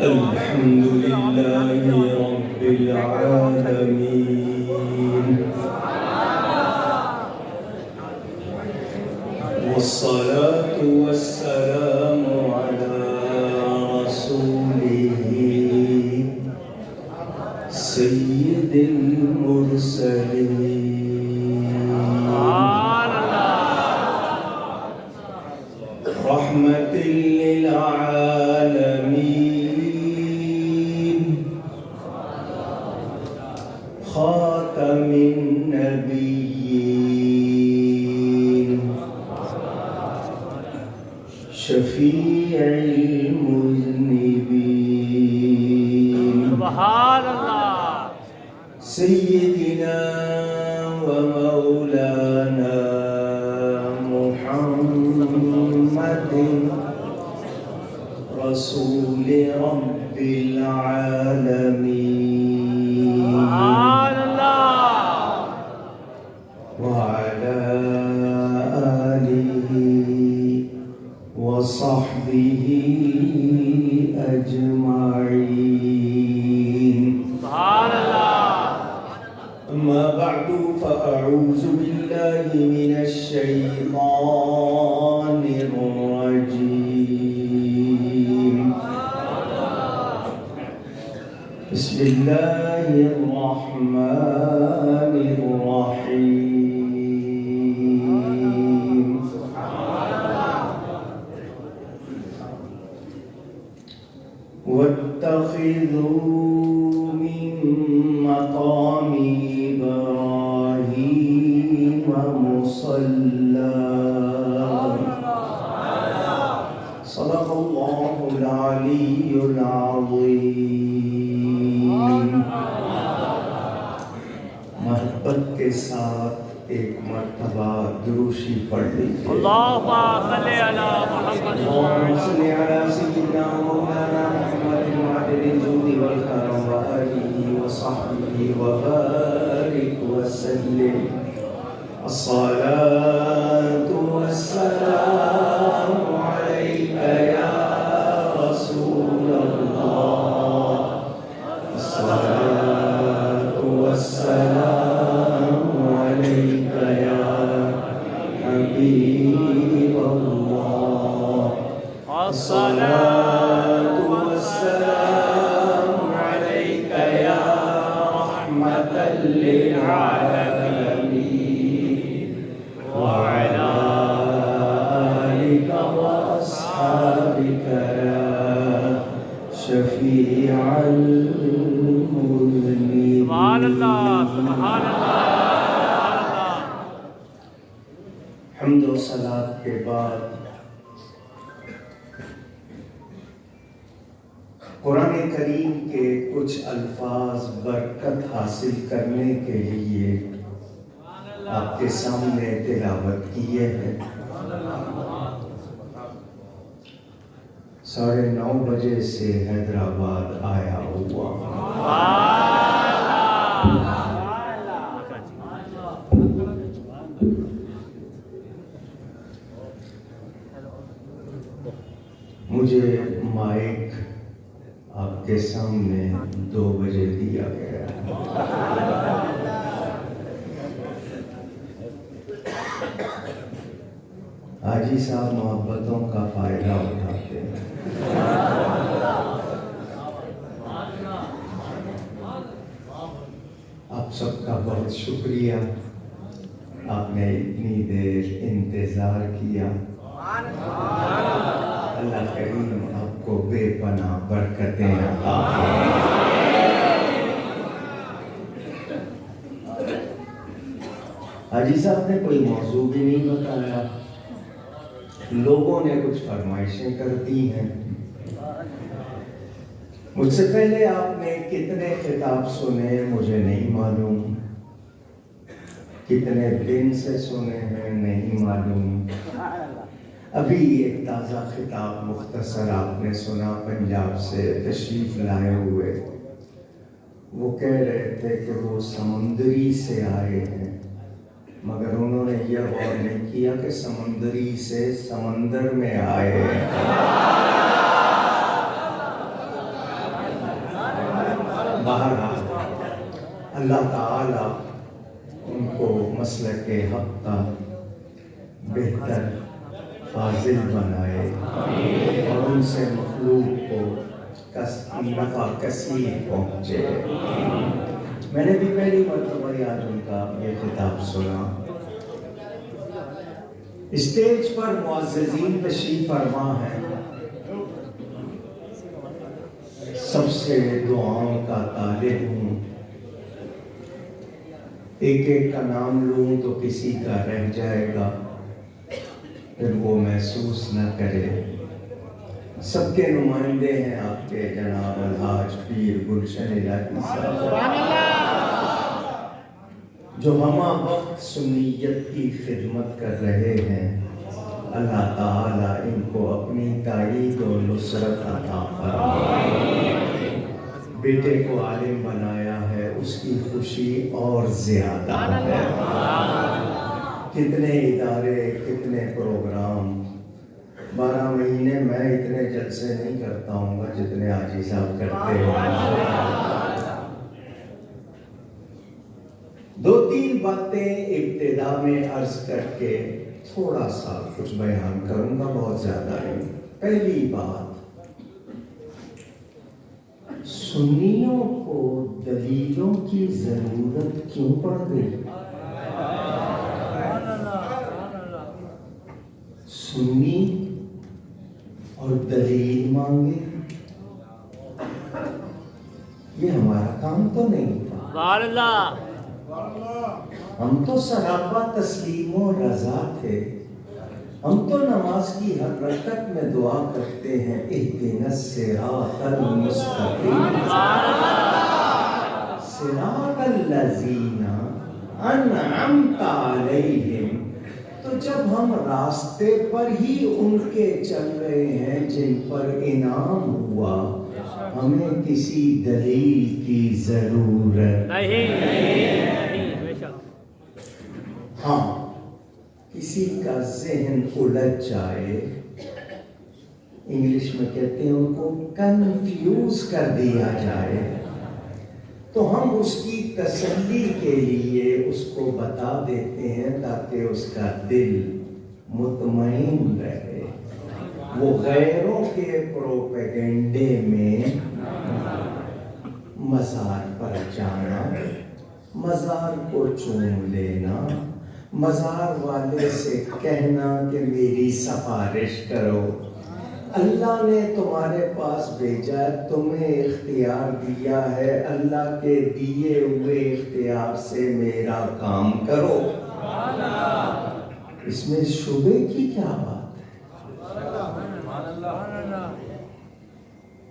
الحمد لله رب العالمين والصلاة والسلام على رسوله سيد المرسلين رحمة للعالمين خاتم النبيين شفيع المذنبين سبحان الله سيدنا ومولانا محمد رسول رب العالمين سبحان الله وعلى آله وصحبه أجمعين سبحان الله أما بعد فأعوذ بالله من الشيطان الرجيم بسم الله الرحمن الرحيم واتخذوا من مقام إبراهيم مصلى صدق الله العلي العظيم محبت کے ساتھ ایک مرتبہ دروشی پڑھ لیجیے اللهم صل على محمد اللهم صل على سيدنا مولانا محمد معدل الجود والكرم وآله وصحبه وبارك وسلم الصلاة والسلام عليك يا رسول الله الصلاة والسلام عليك يا حبيب الله الصلاة والسلام عليك يا رحمة للعالمين وعلى آلك وأصحابك يا شفيع المذنبين سبحان الله سبحان الله حمد و صلاة کے بعد قرآن کریم کے کچھ الفاظ برکت حاصل کرنے کے لیے آپ کے سامنے تلاوت کیے ہیں 9:30 بجے سے حیدرآباد آیا ہوا مجھے مائک آپ کے سامنے 2 بجے دیا گیا حاجی صاحب محبتوں کا فائدہ اٹھاتے ہیں آپ سب کا بہت شکریہ آپ نے اتنی دیر انتظار کیا اللہ کریم آپ کو بے پناہ برکتیں عطا حاجی صاحب نے کوئی موضوع بھی نہیں بتایا لوگوں نے کچھ فرمائشیں کر دی ہیں مجھ سے پہلے آپ نے کتنے خطاب سنے مجھے نہیں معلوم کتنے دن سے سنے ہیں نہیں معلوم ابھی ایک تازہ خطاب مختصر آپ نے سنا پنجاب سے تشریف لائے ہوئے وہ کہہ رہے تھے کہ وہ سمندری سے آئے ہیں مگر انہوں نے یہ غور نہیں کیا کہ سمندری سے سمندر میں آئے ہیں بہرحال اللہ تعالی ان کو مسلک حق کا بہتر فاضل بنائے اور ان سے مخلوق کو نفع کثیر پہنچے۔ میں نے بھی پہلی مرتبہ آج ان کا یہ خطاب سنا۔ اسٹیج پر معززین تشریف فرما ہیں، سب سے دعاؤں کا طالب ہوں، ایک ایک کا نام لوں تو کسی کا رہ جائے گا، پھر وہ محسوس نہ کرے۔ سب کے نمائندے ہیں آپ کے جناب الحاج پیر گلشن الہی صاحب، جو ہمہ وقت سنیت کی خدمت کر رہے ہیں۔ اللہ تعالیٰ ان کو اپنی تائید و نصرت عطا فرمائے۔ بیٹے کو عالم بنایا ہے، اس کی خوشی اور زیادہ ہے۔ کتنے ادارے، کتنے پروگرام، 12 مہینے میں اتنے جلسے نہیں کرتا ہوں گا جتنے حاجی صاحب کرتے ہیں۔ 2-3 باتیں ابتدا میں عرض کر کے تھوڑا سا کچھ بیان کروں گا، بہت زیادہ نہیں۔ پہلی بات، سنیوں کو دلیلوں کی ضرورت کیوں پڑ گئی؟ سنی اور دلیل مانگے، یہ ہمارا کام تو نہیں تھا۔ ہم تو سراپا تسلیم و رضا تھے۔ ہم تو نماز کی ہر رکعت میں دعا کرتے ہیں، اہدنا الصراط المستقیم صراط الذین انعمت علیہم۔ تو جب ہم راستے پر ہی ان کے چل رہے ہیں جن پر انعام ہوا، ہمیں کسی دلیل کی ضرورت نہیں۔ ہاں، کسی کا ذہن الجھ جائے، انگلش میں کہتے ہیں ان کو کنفیوز کر دیا جائے، تو ہم اس کی تسلی کے لیے اس کو بتا دیتے ہیں تاکہ اس کا دل مطمئن رہے، وہ غیروں کے پروپیگنڈے میں مزار پر جانا، مزار کو چوم لینا، مزار والے سے کہنا کہ میری سفارش کرو۔ اللہ نے تمہارے پاس بھیجا ہے، تمہیں اختیار دیا ہے، اللہ کے دیے ہوئے اختیار سے میرا کام کرو۔ اس میں شبے کی کیا بات ہے؟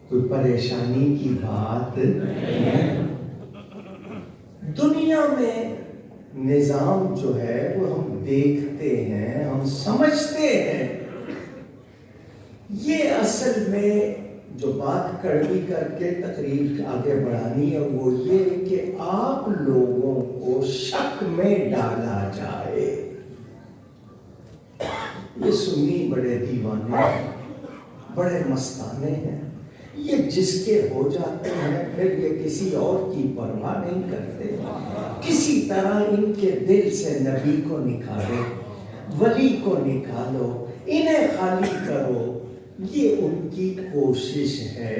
کوئی پریشانی کی بات نہیں۔ دنیا میں نظام جو ہے وہ ہم دیکھتے ہیں، ہم سمجھتے ہیں، یہ اصل میں جو بات کڑوی کر کے تقریر آگے بڑھانی ہے وہ یہ کہ آپ لوگوں کو شک میں ڈالا جائے۔ یہ سنی بڑے دیوانے ہیں، بڑے مستانے ہیں، یہ جس کے ہو جاتے ہیں پھر یہ کسی اور کی پرواہ نہیں کرتے، کسی طرح ان کے دل سے نبی کو نکالو، ولی کو نکالو، انہیں خالی کرو، یہ ان کی کوشش ہے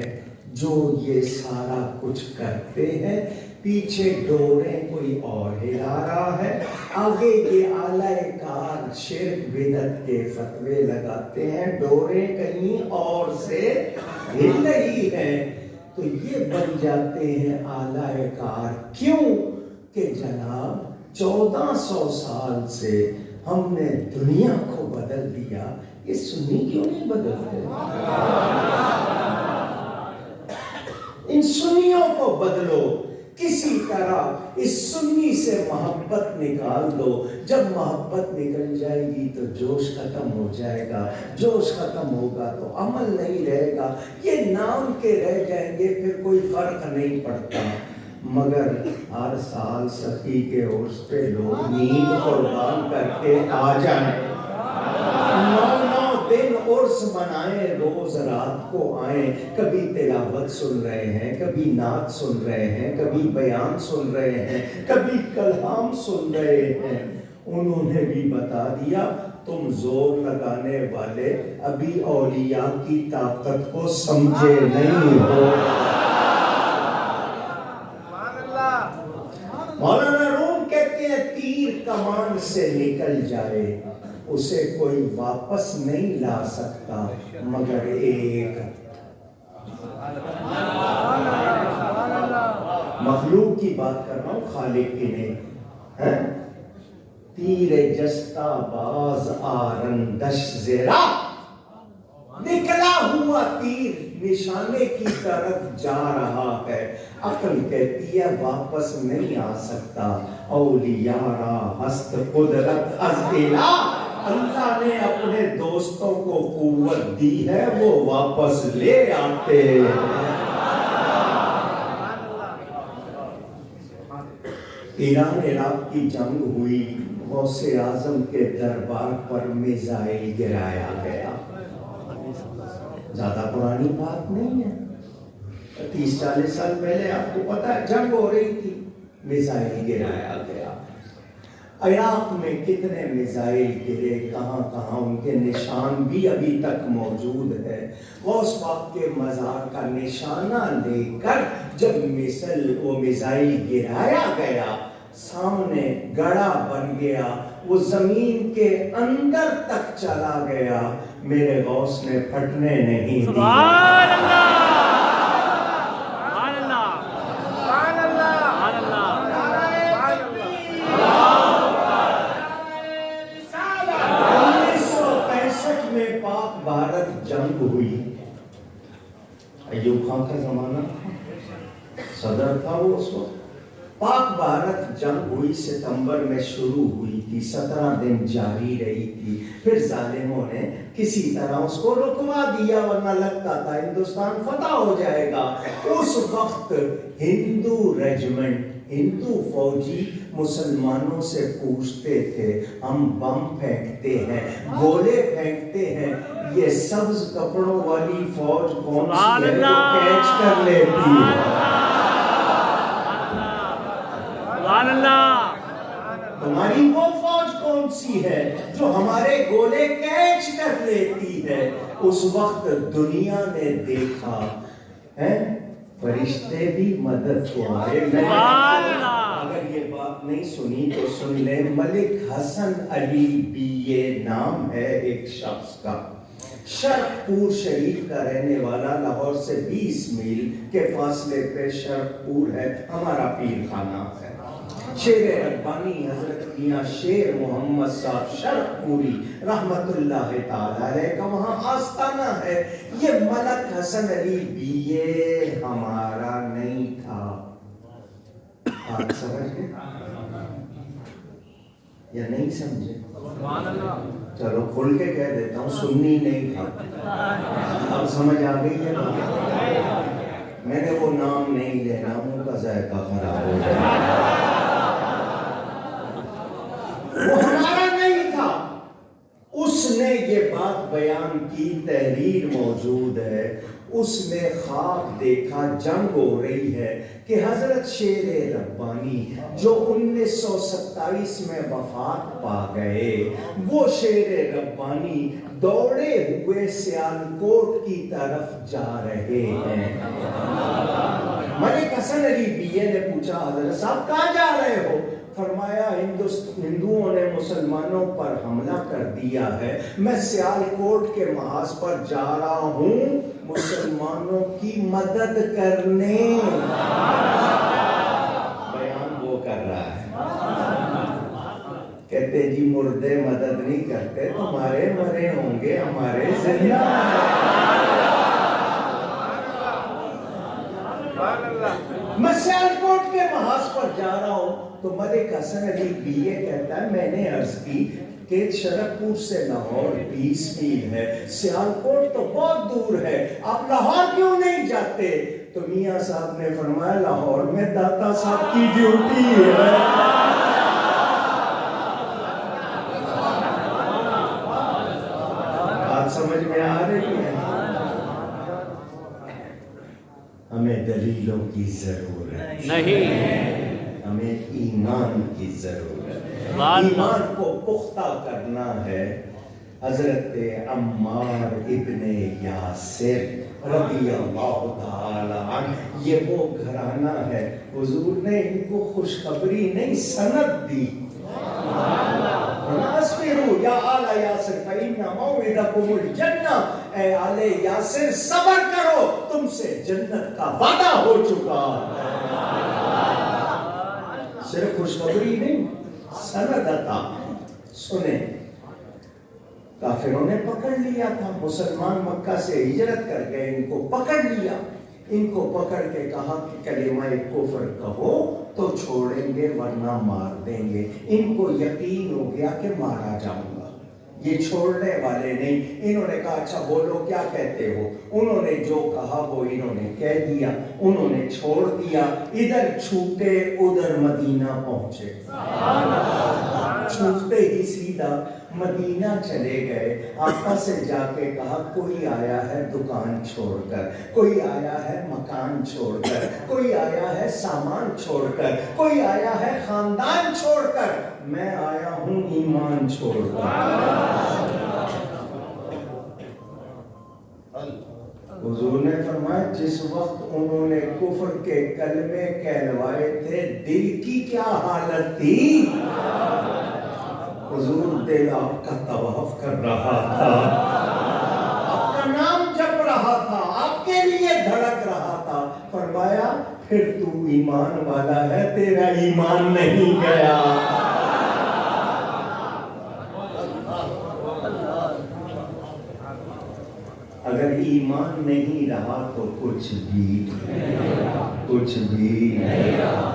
جو یہ سارا کچھ کرتے ہیں۔ پیچھے ڈوریں کوئی اور ہلا رہا ہے، آگے یہ اعلی کار شرک بدعت کے فتوے لگاتے ہیں، ڈوریں کہیں اور سے ہل رہی ہیں، تو یہ بن جاتے ہیں اعلی کار۔ کیوں کہ جناب 1400 سال سے ہم نے دنیا کو بدل دیا، یہ سنی کیوں نہیں بدلتے؟ ان سنیوں کو بدلو، کسی طرح اس سنی سے محبت نکال دو۔ جب محبت نکل جائے گی تو جوش ختم ہو جائے گا، جوش ختم ہوگا تو عمل نہیں رہے گا، یہ نام کے رہ جائیں گے، پھر کوئی فرق نہیں پڑتا۔ مگر ہر سال سخی کے عرس پہ لوگ نیند قربان کر کے آ جائیں، 9 دن عرس عرس منائیں روز رات کو آئیں، کبھی تلاوت سن رہے ہیں، کبھی نعت سن رہے ہیں، کبھی بیان سن رہے ہیں، کبھی کلام سن رہے ہیں۔ انہوں نے بھی بتا دیا تم زور لگانے والے ابھی اولیاء کی طاقت کو سمجھے نہیں ہو۔ مولانا روم کہتے ہیں تیر کمان سے نکل جائے اسے کوئی واپس نہیں لا سکتا مگر ایک مخلوق کی بات کر رہا ہوں، خالق کی نہیں۔ تیر جستہ باز آرندش زیرا، نکلا ہوا تیر نشانے کی طرف جا رہا ہے، عقل کہتی ہے واپس نہیں آ سکتا۔ اولیاء را ہست قدرت از الہ، اللہ نے اپنے دوستوں کو قوت دی ہے وہ واپس لے آتے۔ ایران عراق کی جنگ ہوئی، غوث اعظم کے دربار پر میزائل گرایا گیا۔ زیادہ پرانی بات نہیں ہے، 30-40 سال پہلے آپ کو پتا ہے جنگ ہو رہی تھی، میزائل گرایا گیا۔ عراق میں کتنے میزائل گرے، کہاں کہاں ان کے نشان بھی ابھی تک موجود ہے۔ غوث پاک کے مزار کا نشانہ لے کر جب وہ میزائل گرایا گیا، سامنے گڑھا بن گیا، وہ زمین کے اندر تک چلا گیا، میرے غوث نے پھٹنے نہیں دیا۔ سبحان اللہ، سبحان اللہ، سبحان اللہ، سبحان اللہ۔ 1965 میں پاک بھارت جنگ ہوئی، ایوب خان کا زمانہ صدر تھا وہ اس وقت۔ پاک بھارت جنگ ہوئی، ستمبر میں شروع ہوئی تھی، 17 دن جاری رہی تھی، پھر ظالموں نے کسی طرح اس کو رکوا دیا، ورنہ لگتا تھا ہندوستان فتح ہو جائے گا۔ اس وقت ہندو ریجمنٹ، ہندو فوجی مسلمانوں سے پوچھتے تھے ہم بم پھینکتے ہیں، گولے پھینکتے ہیں، یہ سبز کپڑوں والی فوج کون سی ہے جو کیچ کر لیتی ہے؟ تمہاری وہ فوج کون سی ہے جو ہمارے گولے کیچ کر لیتی ہے؟ اس وقت دنیا نے دیکھا فرشتے بھی مدد کو آئے۔ اگر یہ بات نہیں سنی تو سن لیں، ملک حسن علی BA نام ہے ایک شخص کا، شرق پور شریف کا رہنے والا، لاہور سے 20 میل کے فاصلے پہ شرق پور ہے، ہمارا پیر خانہ ہے۔ شیر ربانی حضرت میاں شیر محمد صاحب شرق پوری رحمت اللہ تعالی علیہ کا وہاں آستانہ ہے۔ یہ ملک حسن علی BA ہمارا نہیں تھا، آپ سمجھ گئے یا نہیں سمجھے؟ چلو کھل کے کہہ دیتا ہوں، سنی نہیں تھا، اب سمجھ آ گئی ہے؟ میں نے وہ نام نہیں لینا، ان کا ذائقہ خراب ہو جائے۔ وہ ہمارا نہیں تھا، اس نے یہ بات بیان کی، تحریر موجود ہے، اس نے خواب دیکھا جنگ ہو رہی ہے کہ حضرت شیر ربانی جو 1927 میں وفات پا گئے، وہ شیر ربانی دوڑے ہوئے سیالکوٹ کی طرف جا رہے ہیں۔ ملک حسن علی BA نے پوچھا حضرت صاحب کہاں جا رہے ہو؟ فرمایا ہندوؤں نے مسلمانوں پر حملہ کر دیا ہے، میں سیالکوٹ کے محاذ پر جا رہا ہوں مسلمانوں کی مدد کرنے۔ بیان وہ کر رہا ہے، کہتے جی مردے مدد نہیں کرتے، تمہارے مرے ہوں گے، ہمارے زندہ میں سیالکوٹ کے محاذ پر جا رہا ہوں۔ تو ملک حسن علی BA کہتا ہے میں نے عرض کی کہ شرق پور سے لاہور 20 میل ہے، سیالکوٹ تو بہت دور ہے، آپ لاہور کیوں نہیں جاتے؟ تو میاں صاحب نے فرمایا لاہور میں داتا صاحب کی ڈیوٹی ہے۔ بات بات سمجھ میں آ رہی ہے؟ ہمیں دلیلوں کی ضرورت نہیں، ہمیں ایمان کی ضرورت ہے۔ ایمان کو پختہ کرنا ہے۔ حضرت عمار ابن یاسر رضی اللہ تعالی عنہ، یہ وہ گھرانہ ہے، حضور نے ان کو خوشخبری نہیں سند دی۔ اصبروا یا آل یاسر فإن موعدکم الجنہ، اے آل یاسر صبر کرو، تم سے جنت کا وعدہ ہو چکا۔ صرف خوشخبری نہیں، سند عطا۔ سنیں، کافروں نے پکڑ لیا تھا، مسلمان مکہ سے ہجرت کر گئے، ان کو پکڑ لیا، ان کو پکڑ کے کہا کہ کلمہ کفر کہو تو چھوڑیں گے ورنہ مار دیں گے۔ ان کو یقین ہو گیا کہ مارا جاؤں گا، یہ چھوڑنے والے نہیں۔ انہوں نے کہا اچھا بولو کیا کہتے ہو؟ انہوں نے جو کہا وہ انہوں نے کہہ دیا، انہوں نے چھوڑ دیا، ادھر چھوٹے ادھر مدینہ پہنچے، چھوٹتے ہی سیدھا مدینہ چلے گئے۔ آقا سے جا کے کہا کوئی آیا ہے دکان چھوڑ کر، کوئی آیا ہے مکان چھوڑ کر، کوئی آیا ہے سامان چھوڑ کر، کوئی آیا ہے خاندان چھوڑ کر، میں آیا ہوں ایمان چھوڑ کر۔ حضور نے فرمایا جس وقت انہوں نے کفر کے کلمے کہلوائے تھے دل کی کیا حالت تھی؟ حضور دل آپ کا طواف کر رہا تھا، آپ کا نام جپ رہا تھا، آپ کے لیے دھڑک رہا تھا۔ فرمایا پھر تو ایمان والا ہے، تیرا ایمان نہیں گیا۔ اگر ایمان نہیں رہا تو کچھ بھی نہیں رہا۔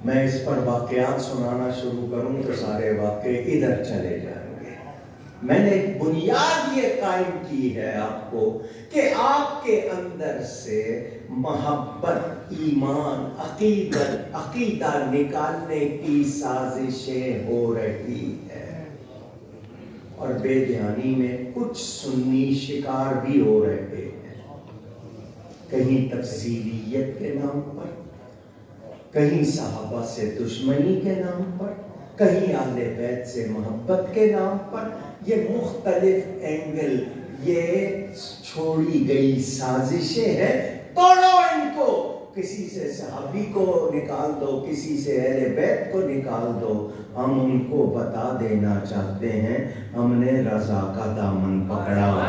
میں اس پر واقعات سنانا شروع کروں تو سارے واقعے ادھر چلے جائیں گے۔ میں نے ایک بنیاد یہ قائم کی ہے آپ کو کہ آپ کے اندر سے محبت، ایمان، عقیدہ نکالنے کی سازشیں ہو رہی ہے، اور بے دھیانی میں کچھ سنی شکار بھی ہو رہے ہیں، کہیں تفصیلیت کے نام پر، کہیں صحابہ سے دشمنی کے نام پر، کہیں اہل بیت سے محبت کے نام پر۔ یہ مختلف اینگل، یہ چھوڑی گئی سازشیں ہیں، توڑو ان کو۔ کسی سے صحابی کو نکال دو، کسی سے اہل بیت کو نکال دو۔ ہم ان کو بتا دینا چاہتے ہیں ہم نے رضا کا دامن پکڑا ہوا،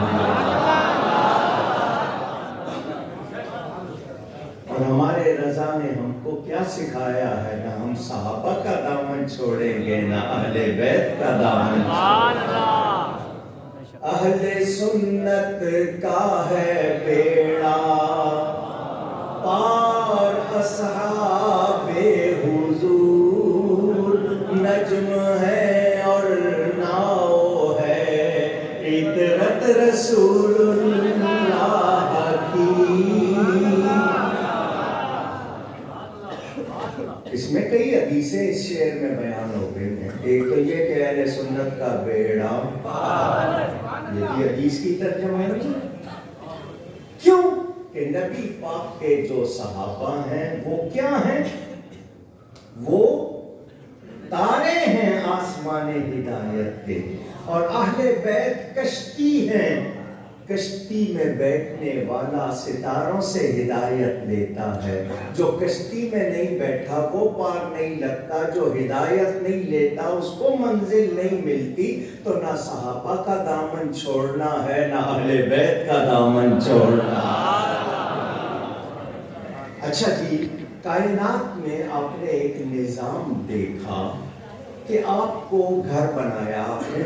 اور ہمارے رضا نے ہم کو کیا سکھایا ہے؟ نہ ہم صحابہ کا دامن چھوڑیں گے، نہ اہل بیت کا دامن چھوڑیں گے۔ اہل سنت کا ہے بیڑا پار، اصحاب حضور نجم ہے اور ناؤ ہے، عطرت رسول اللہ کی۔ اس میں کئی حدیثیں اس شعر میں بیان ہو گئی ہیں۔ ایک تو یہ کہ اہل سنت کا بیڑا پار، یہ بھی حدیث کی ترجمہ ہے۔ کیوں کہ نبی پاک کے جو صحابہ ہیں وہ کیا ہیں؟ وہ تارے ہیں آسمان ہدایت کے، اور اہل بیت کشتی ہیں، کشتی میں بیٹھنے والا ستاروں سے ہدایت لیتا ہے۔ جو کشتی میں نہیں بیٹھا وہ پار نہیں لگتا، جو ہدایت نہیں لیتا اس کو منزل نہیں ملتی۔ تو نہ صحابہ کا دامن چھوڑنا ہے، نہ اہل بیت کا دامن چھوڑنا۔ اچھا جی، کائنات میں آپ نے ایک نظام دیکھا کہ آپ کو گھر بنایا، آپ نے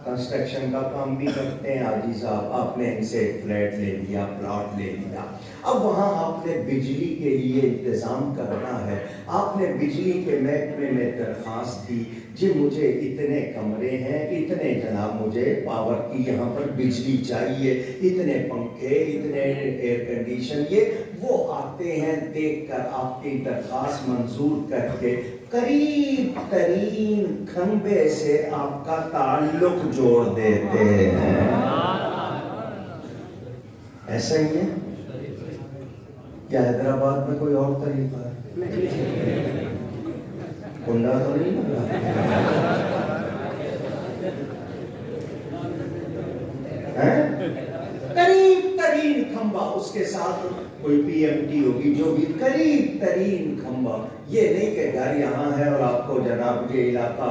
کنسٹرکشن کا کام بھی کرتے ہیں حاجی صاحب، آپ نے ان سے ایک فلیٹ لے لیا، پلاٹ لے لیا، اب وہاں آپ نے بجلی کے لیے انتظام کرنا ہے۔ آپ نے بجلی کے محکمے میں درخواست دی جی مجھے اتنے کمرے ہیں، اتنے جناب مجھے پاور کی یہاں پر بجلی چاہیے، اتنے پنکھے، اتنے ایئر کنڈیشن، یہ وہ آتے ہیں دیکھ کر آپ کی درخواست منظور کر کے قریب ترین کھمبے سے آپ کا تعلق جوڑ دیتے ہیں. ایسا ہی ہے کیا حیدرآباد میں کوئی اور طریقہ ہے؟ کنڈا تو نہیں لگا قریب ترین کھمبا، اس کے ساتھ کوئی پی ایم ٹی ہوگی جو بھی، قریب ترین کھمبا. یہ نہیں کہ گھر یہاں ہے اور آپ کو جناب یہ علاقہ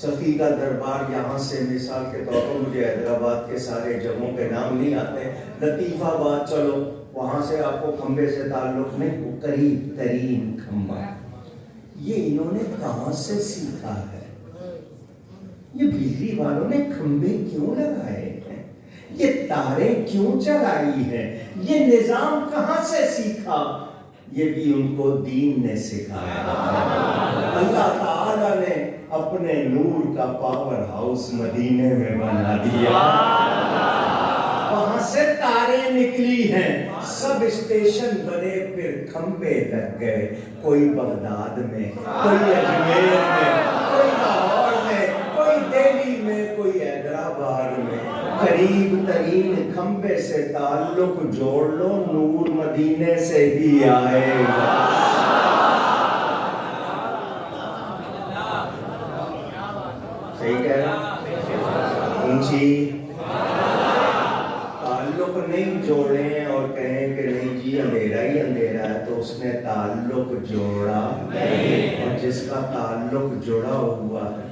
صفی کا دربار یہاں سے، مثال کے طور پر مجھے حیدرآباد کے سارے جگہوں کے نام نہیں آتے، لطیف آباد چلو وہاں سے آپ کو کھمبے سے تعلق نہیں، وہ قریب ترین کھمبا. یہ انہوں نے کہاں سے سیکھا ہے؟ یہ بجلی والوں نے کھمبے کیوں لگائے ہیں؟ یہ تاریں کیوں چلائی ہیں؟ یہ نظام کہاں سے سیکھا؟ یہ بھی ان کو دین نے سکھایا. اللہ تعالیٰ نے اپنے نور کا پاور ہاؤس مدینے میں بنا دیا. وہاں سے تاریں نکلی ہیں، سب اسٹیشن بنے، پھر کھمبے لگ گئے. کوئی بغداد میں، کوئی اجمیر میں، کوئی لاہور میں، کوئی دہلی میں، کوئی حیدرآباد میں. قریب ترین کھمبے سے تعلق جوڑ لو، نور مدینے سے ہی آئے گا. صحیح کہہ رہا؟ اونچی تعلق نہیں جوڑیں اور کہیں کہ نہیں جی اندھیرا ہی اندھیرا ہے، تو اس نے تعلق جوڑا. اور جس کا تعلق جڑا ہوا ہے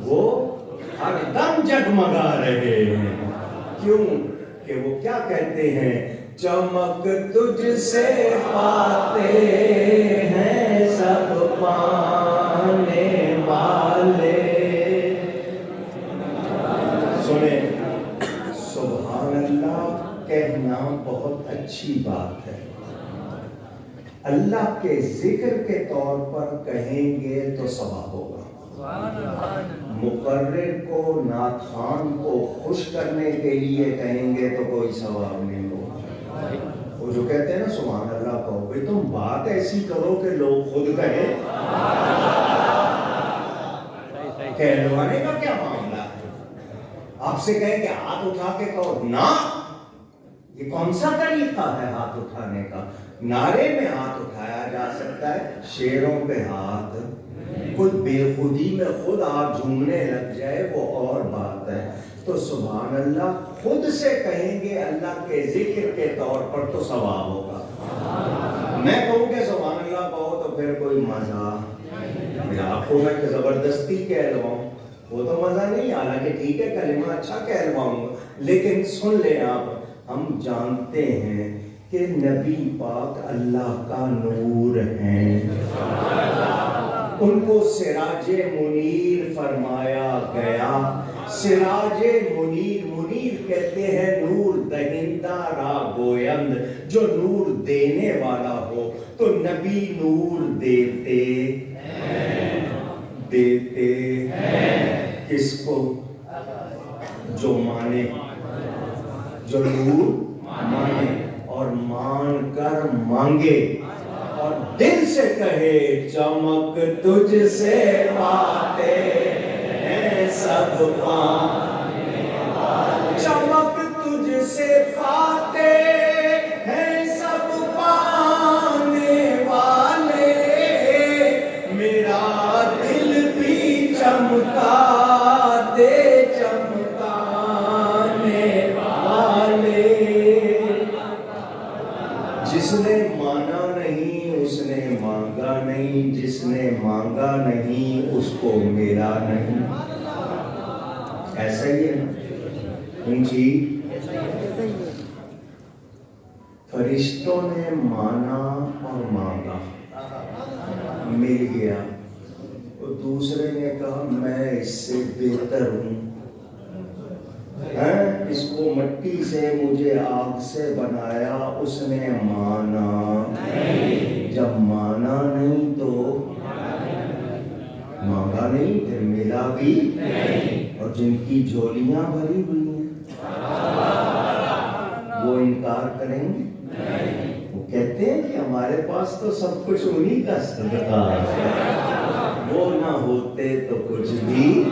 وہ ہر دم جگمگا رہے ہیں. کیوں کہ وہ کیا کہتے ہیں؟ چمک تجھ سے پاتے ہیں سب پانے والے. سنیں، سبحان اللہ کہنا بہت اچھی بات ہے. اللہ کے ذکر کے طور پر کہیں گے تو ثواب ہوگا. مقرر کو، نعت خوان کو خوش کرنے کے لیے کہیں گے تو کوئی ثواب نہیں ہوگا. وہ جو کہتے ہیں نا سبحان اللہ کہو، بھئی تم بات ایسی کرو کہ لوگ خود کہیں. کہلوانے کا کیا معاملہ ہے؟ آپ سے کہیں کہ ہاتھ اٹھا کے کہو نا، یہ کون سا طریقہ ہے ہاتھ اٹھانے کا؟ نعرے میں ہاتھ اٹھایا جا سکتا ہے، شعروں پہ ہاتھ، خود بے خودی میں خود آپ جھومنے لگ جائے وہ اور بات ہے. تو سبحان اللہ خود سے کہیں گے اللہ کے ذکر کے طور پر تو ثواب ہوگا. میں کہوں کہ سبحان اللہ کہو تو پھر کوئی مزہ، آپ کو میں زبردستی کہلواؤں وہ تو مزہ نہیں. حالانکہ ٹھیک ہے کلمہ اچھا کہلواؤں گا، لیکن سن لیں آپ، ہم جانتے ہیں کہ نبی پاک اللہ کا نور ہیں. ان کو سراج منیر فرمایا گیا. سراج منیر، منیر کہتے ہیں نور دہندہ را گویند، جو نور دینے والا ہو. تو نبی نور دیتے کس کو؟ جو مانے، جو نور مانے اور مان کر مانگے اور دل سے کہے چمک تجھ سے پاتے ہیں سب پانے والے. چمک تجھ سے پاتے ہیں سب پانے والے. میرا دل بھی چمکا دے چمکانے والے. جس نے مانا نہیں اس نے مانگا نہیں، جس نے مانگا نہیں اس کو ملا نہیں. ایسا ہی ہے نا جی. فرشتوں نے مانا اور مانگا، مل گیا. اور دوسرے نے کہا میں اس سے بہتر ہوں، اس کو مٹی سے مجھے آگ سے بنایا. اس نے مانا. جب مانا نہیں تو مانگا نہیں، پھر ملا بھی. اور جن کی جھولیاں بھری ہوئی ہیں وہ انکار کریں گے؟ وہ کہتے ہیں کہ ہمارے پاس تو سب کچھ انہی کا صدقہ ہے، وہ نہ ہوتے تو کچھ بھی۔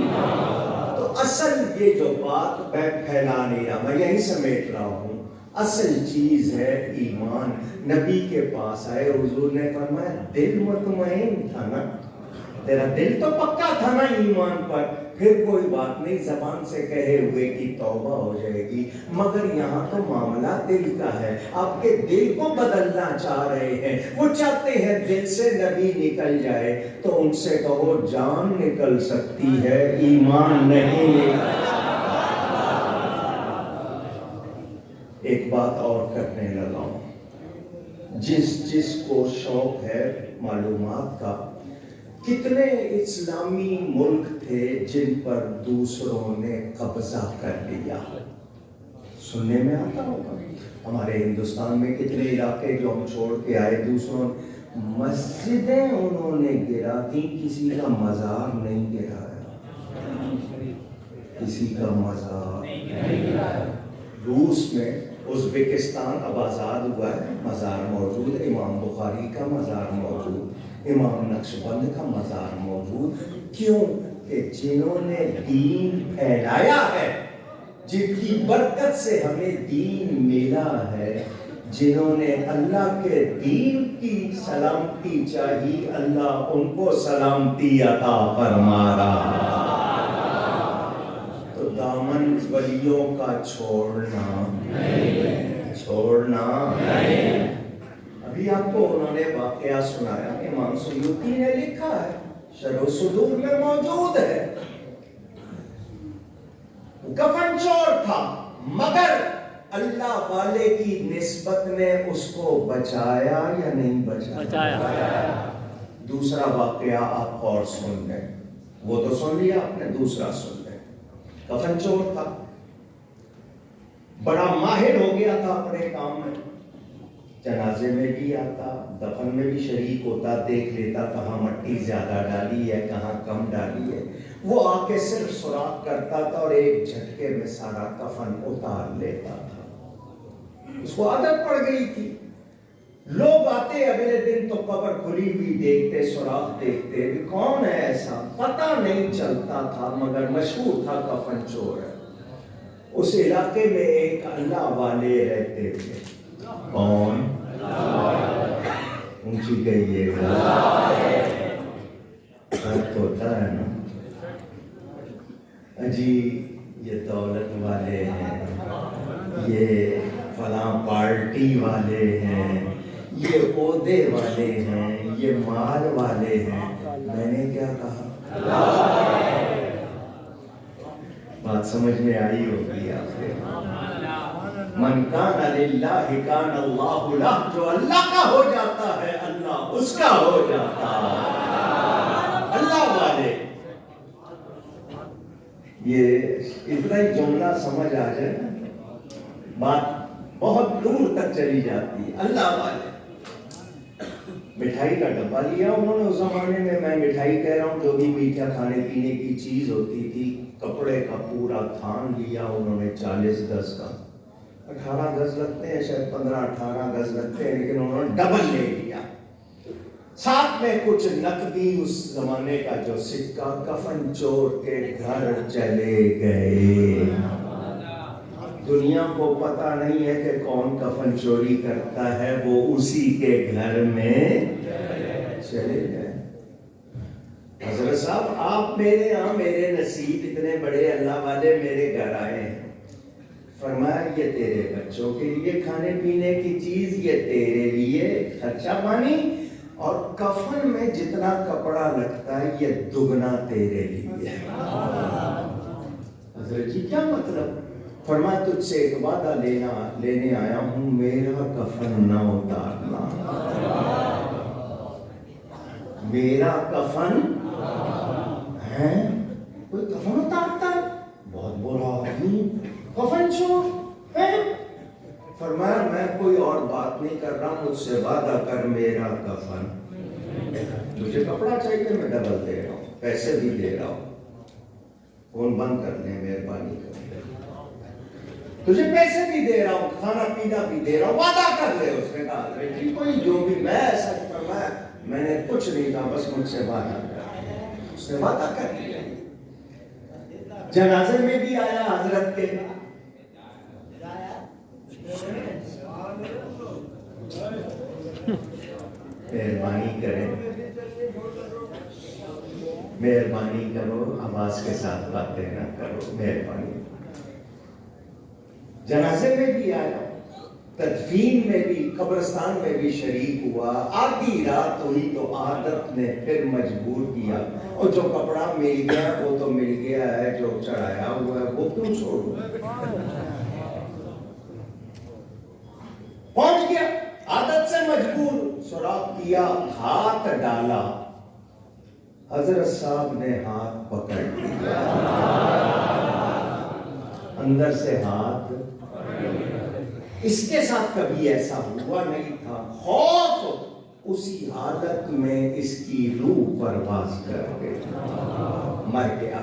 تو اصل یہ جو بات میں پھیلا نہیں رہا، میں یہیں سمیٹ رہا ہوں، اصل چیز ہے ایمان۔ نبی کے پاس آئے، حضور نے فرمایا دل مطمئن تھا نا، تیرا دل تو پکا تھا نا ایمان پر، پھر کوئی بات نہیں، زبان سے کہے ہوئے کی توبہ ہو جائے گی، مگر یہاں تو معاملہ دل کا ہے۔ آپ کے دل کو بدلنا چاہ رہے ہیں، وہ چاہتے ہیں دل سے نبی نکل جائے، تو ان سے کہو جان نکل سکتی ہے، ایمان نہیں۔ ایک بات اور کرنے لگا ہوں، جس کو شوق ہے معلومات کا، کتنے اسلامی ملک تھے جن پر دوسروں نے قبضہ کر لیا، سننے میں آتا ہوگا۔ ہمارے ہندوستان میں کتنے علاقے جو ہم چھوڑ کے آئے، دوسروں مسجدیں انہوں نے گرا دی، کسی کا مزار نہیں گرایا، کسی کا مزار۔ روس میں ازبکستان اب آزاد ہوا ہے، مزار موجود، امام بخاری کا مزار موجود، امام نقشبند کا مزار موجود۔ کیوں کہ جنہوں نے دین پھیلایا ہے، جن کی برکت سے ہمیں دین ملا ہے، جنہوں نے اللہ کے دین کی سلامتی چاہی، اللہ ان کو سلامتی عطا فرما رہا۔ تو دامن ولیوں کا چھوڑنا ابھی آپ کو انہوں نے واقعہ سنایا، امام سیوطی نے لکھا ہے، شرح صدور میں موجود ہے۔ کفن چور تھا، مگر اللہ والے کی نسبت نے اس کو بچایا یا نہیں بچایا؟ دوسرا واقعہ آپ اور سن لیں، وہ تو سن لیا آپ نے، دوسرا سن لیں۔ کفن چور تھا، بڑا ماہر ہو گیا تھا اپنے کام میں، جنازے میں بھی آتا، دفن میں بھی شریک ہوتا، دیکھ لیتا کہاں مٹی زیادہ ڈالی ہے، کہاں کم ڈالی ہے۔ وہ آ کے صرف سراغ کرتا تھا اور ایک جھٹکے میں سارا کفن اتار لیتا تھا، اس کو عادت پڑ گئی تھی۔ لوگ آتے اگلے دن تو قبر کھلی ہوئی دیکھتے، سراغ دیکھتے، کون ہے ایسا پتہ نہیں چلتا تھا، مگر مشہور تھا کفن چور ہے۔ اس علاقے میں ایک اللہ والے رہتے تھے، کون؟ اونچی کہیے گا، فرق ہوتا ہے نا جی، یہ دولت والے ہیں، یہ فلاں پارٹی والے ہیں، یہ عہدے والے ہیں، یہ مال والے ہیں۔ میں نے کیا کہا؟ بات سمجھ میں آئی ہوگی آپ کے؟ من کان للہ کان اللہ لہ، جو اللہ کا ہو جاتا ہے اللہ اس کا ہو جاتا ہے۔ اللہ والے، یہ اتنا ہی جملہ سمجھ آ جائے، بات بہت دور تک چلی جاتی ہے۔ اللہ والے، مٹھائی کا ڈبہ لیا انہوں نے اس زمانے میں مٹھائی کہہ رہا ہوں، جو بھی میٹھا کھانے پینے کی چیز ہوتی تھی، کپڑے کا پورا تھان لیا انہوں نے، 40 گز کا، 18 گز لگتے ہیں شاید، 15-18 گز لگتے ہیں، لیکن انہوں نے ڈبل لے لیا، ساتھ میں کچھ نقدی اس زمانے کا جو سکہ۔ کفن چور کے گھر چلے گئے، دنیا کو پتہ نہیں ہے کہ کون کفن چوری کرتا ہے، وہ اسی کے گھر میں چلے گئے۔ حضرت صاحب آپ میرے ہاں، میرے نصیب اتنے بڑے اللہ والے میرے گھر آئے ہیں، فرمایا یہ تیرے بچوں کے لیے کھانے پینے کی چیز، یہ تیرے لیے خرچہ پانی، اور کفن میں جتنا کپڑا لگتا ہے یہ دگنا تیرے لیے۔ حضرت جی کیا مطلب؟ فرمایا تجھ سے ایک وعدہ لینے آیا ہوں، میرا کفن نہ اتارنا، میرا کفن ہے۔ کوئی کفن اتارتا ہے؟ بہت برا آدمی، کفن چور ہے۔ فرمایا میں کوئی اور بات نہیں کر رہا، مجھ سے وعدہ کر، میرا کفن، مجھے کپڑا چاہیے میں ڈبل دے رہا ہوں، پیسے بھی دے رہا ہوں، فون بند کر لیں مہربانی کر۔ تجھے پیسے بھی دے رہا ہوں, کھانا پینا بھی دے رہا ہوں, وعدہ کر لے. اس نے کہا حضرت جی کوئی جو بھی, میں ایسا فرمایا میں نے کچھ نہیں کہا, بس مجھ سے وعدہ کر. اس نے وعدہ کر لیا. جنازے میں بھی آیا حضرت کے, مہربانی کریں, مہربانی کرو, آواز کے ساتھ باتیں نہ کرو, مہربانی. جنازے میں بھی آیا, تدفین میں بھی, قبرستان میں بھی شریک ہوا. آدھی رات ہوئی تو عادت نے پھر مجبور کیا, اور جو کپڑا مل گیا وہ تو مل گیا ہے, جو چڑھایا ہوا ہے وہ کیوں چھوڑوں. پہنچ گیا, عادت سے مجبور, سراغ کیا, ہاتھ ڈالا, حضرت صاحب نے ہاتھ پکڑ لیا, اندر سے ہاتھ. اس کے ساتھ کبھی ایسا ہوا نہیں تھا. خوف, اسی حالت میں اس کی روح پرواز کر گئی, مر گیا.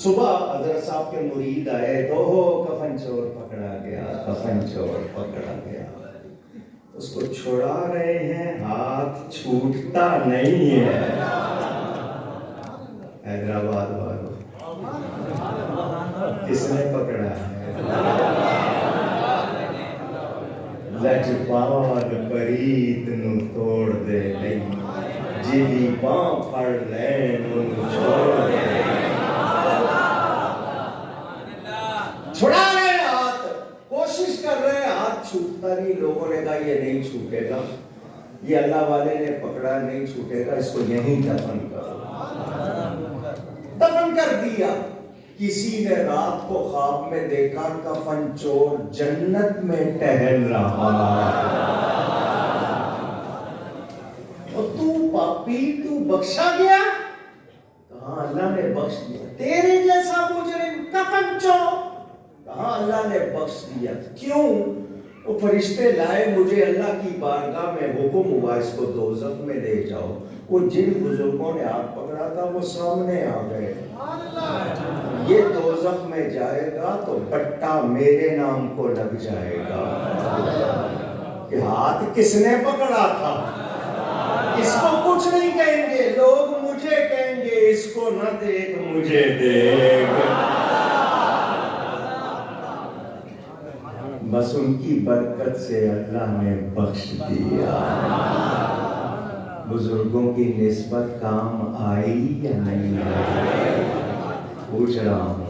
صبح حضرت صاحب کے مرید آئے تو کفن چور پکڑا گیا, کفن چور پکڑا گیا. اس کو چھڑا رہے ہیں, ہاتھ چھوٹتا نہیں ہے. حیدرآباد والوں, کس نے پکڑا ہے؟ لجپال پریت نو توڑ دے نہیں, جیدی باں پھڑ لین انو چھوڑ دے. چھڑا رہے ہاتھ, کوشش کر رہے, ہاتھ چھوٹتا نہیں. لوگوں نے کہا یہ نہیں چھوٹے گا, یہ اللہ والے نے پکڑا, نہیں چھوٹے گا, اس کو یہیں دفن کرو. دفن کر دیا. کسی نے رات کو خواب میں دیکھا کفن چور جنت میں ٹہل رہا, اور تو پاپی, تو بخشا گیا. کہاں اللہ نے بخش دیا. تیرے جیسا مجرم کفن چور, کہاں اللہ نے بخش دیا. کیوں؟ وہ فرشتے لائے, مجھے اللہ کی بارگاہ میں حکم ہوا اس کو دوزخ میں لے جاؤ. وہ جن بزرگوں نے ہاتھ پکڑا تھا وہ سامنے آ گئے. یہ دوزخ میں جائے گا تو پٹا میرے نام کو لگ جائے گا کہ ہاتھ کس نے پکڑا تھا. اس کو کچھ نہیں کہیں گے, لوگ مجھے کہیں گے, اس کو نہ دیکھ مجھے دیکھ. بس ان کی برکت سے اللہ نے بخش دیا. بزرگوں کی نسبت کام آئی یا نہیں آئی؟ پوچھ رہا ہوں.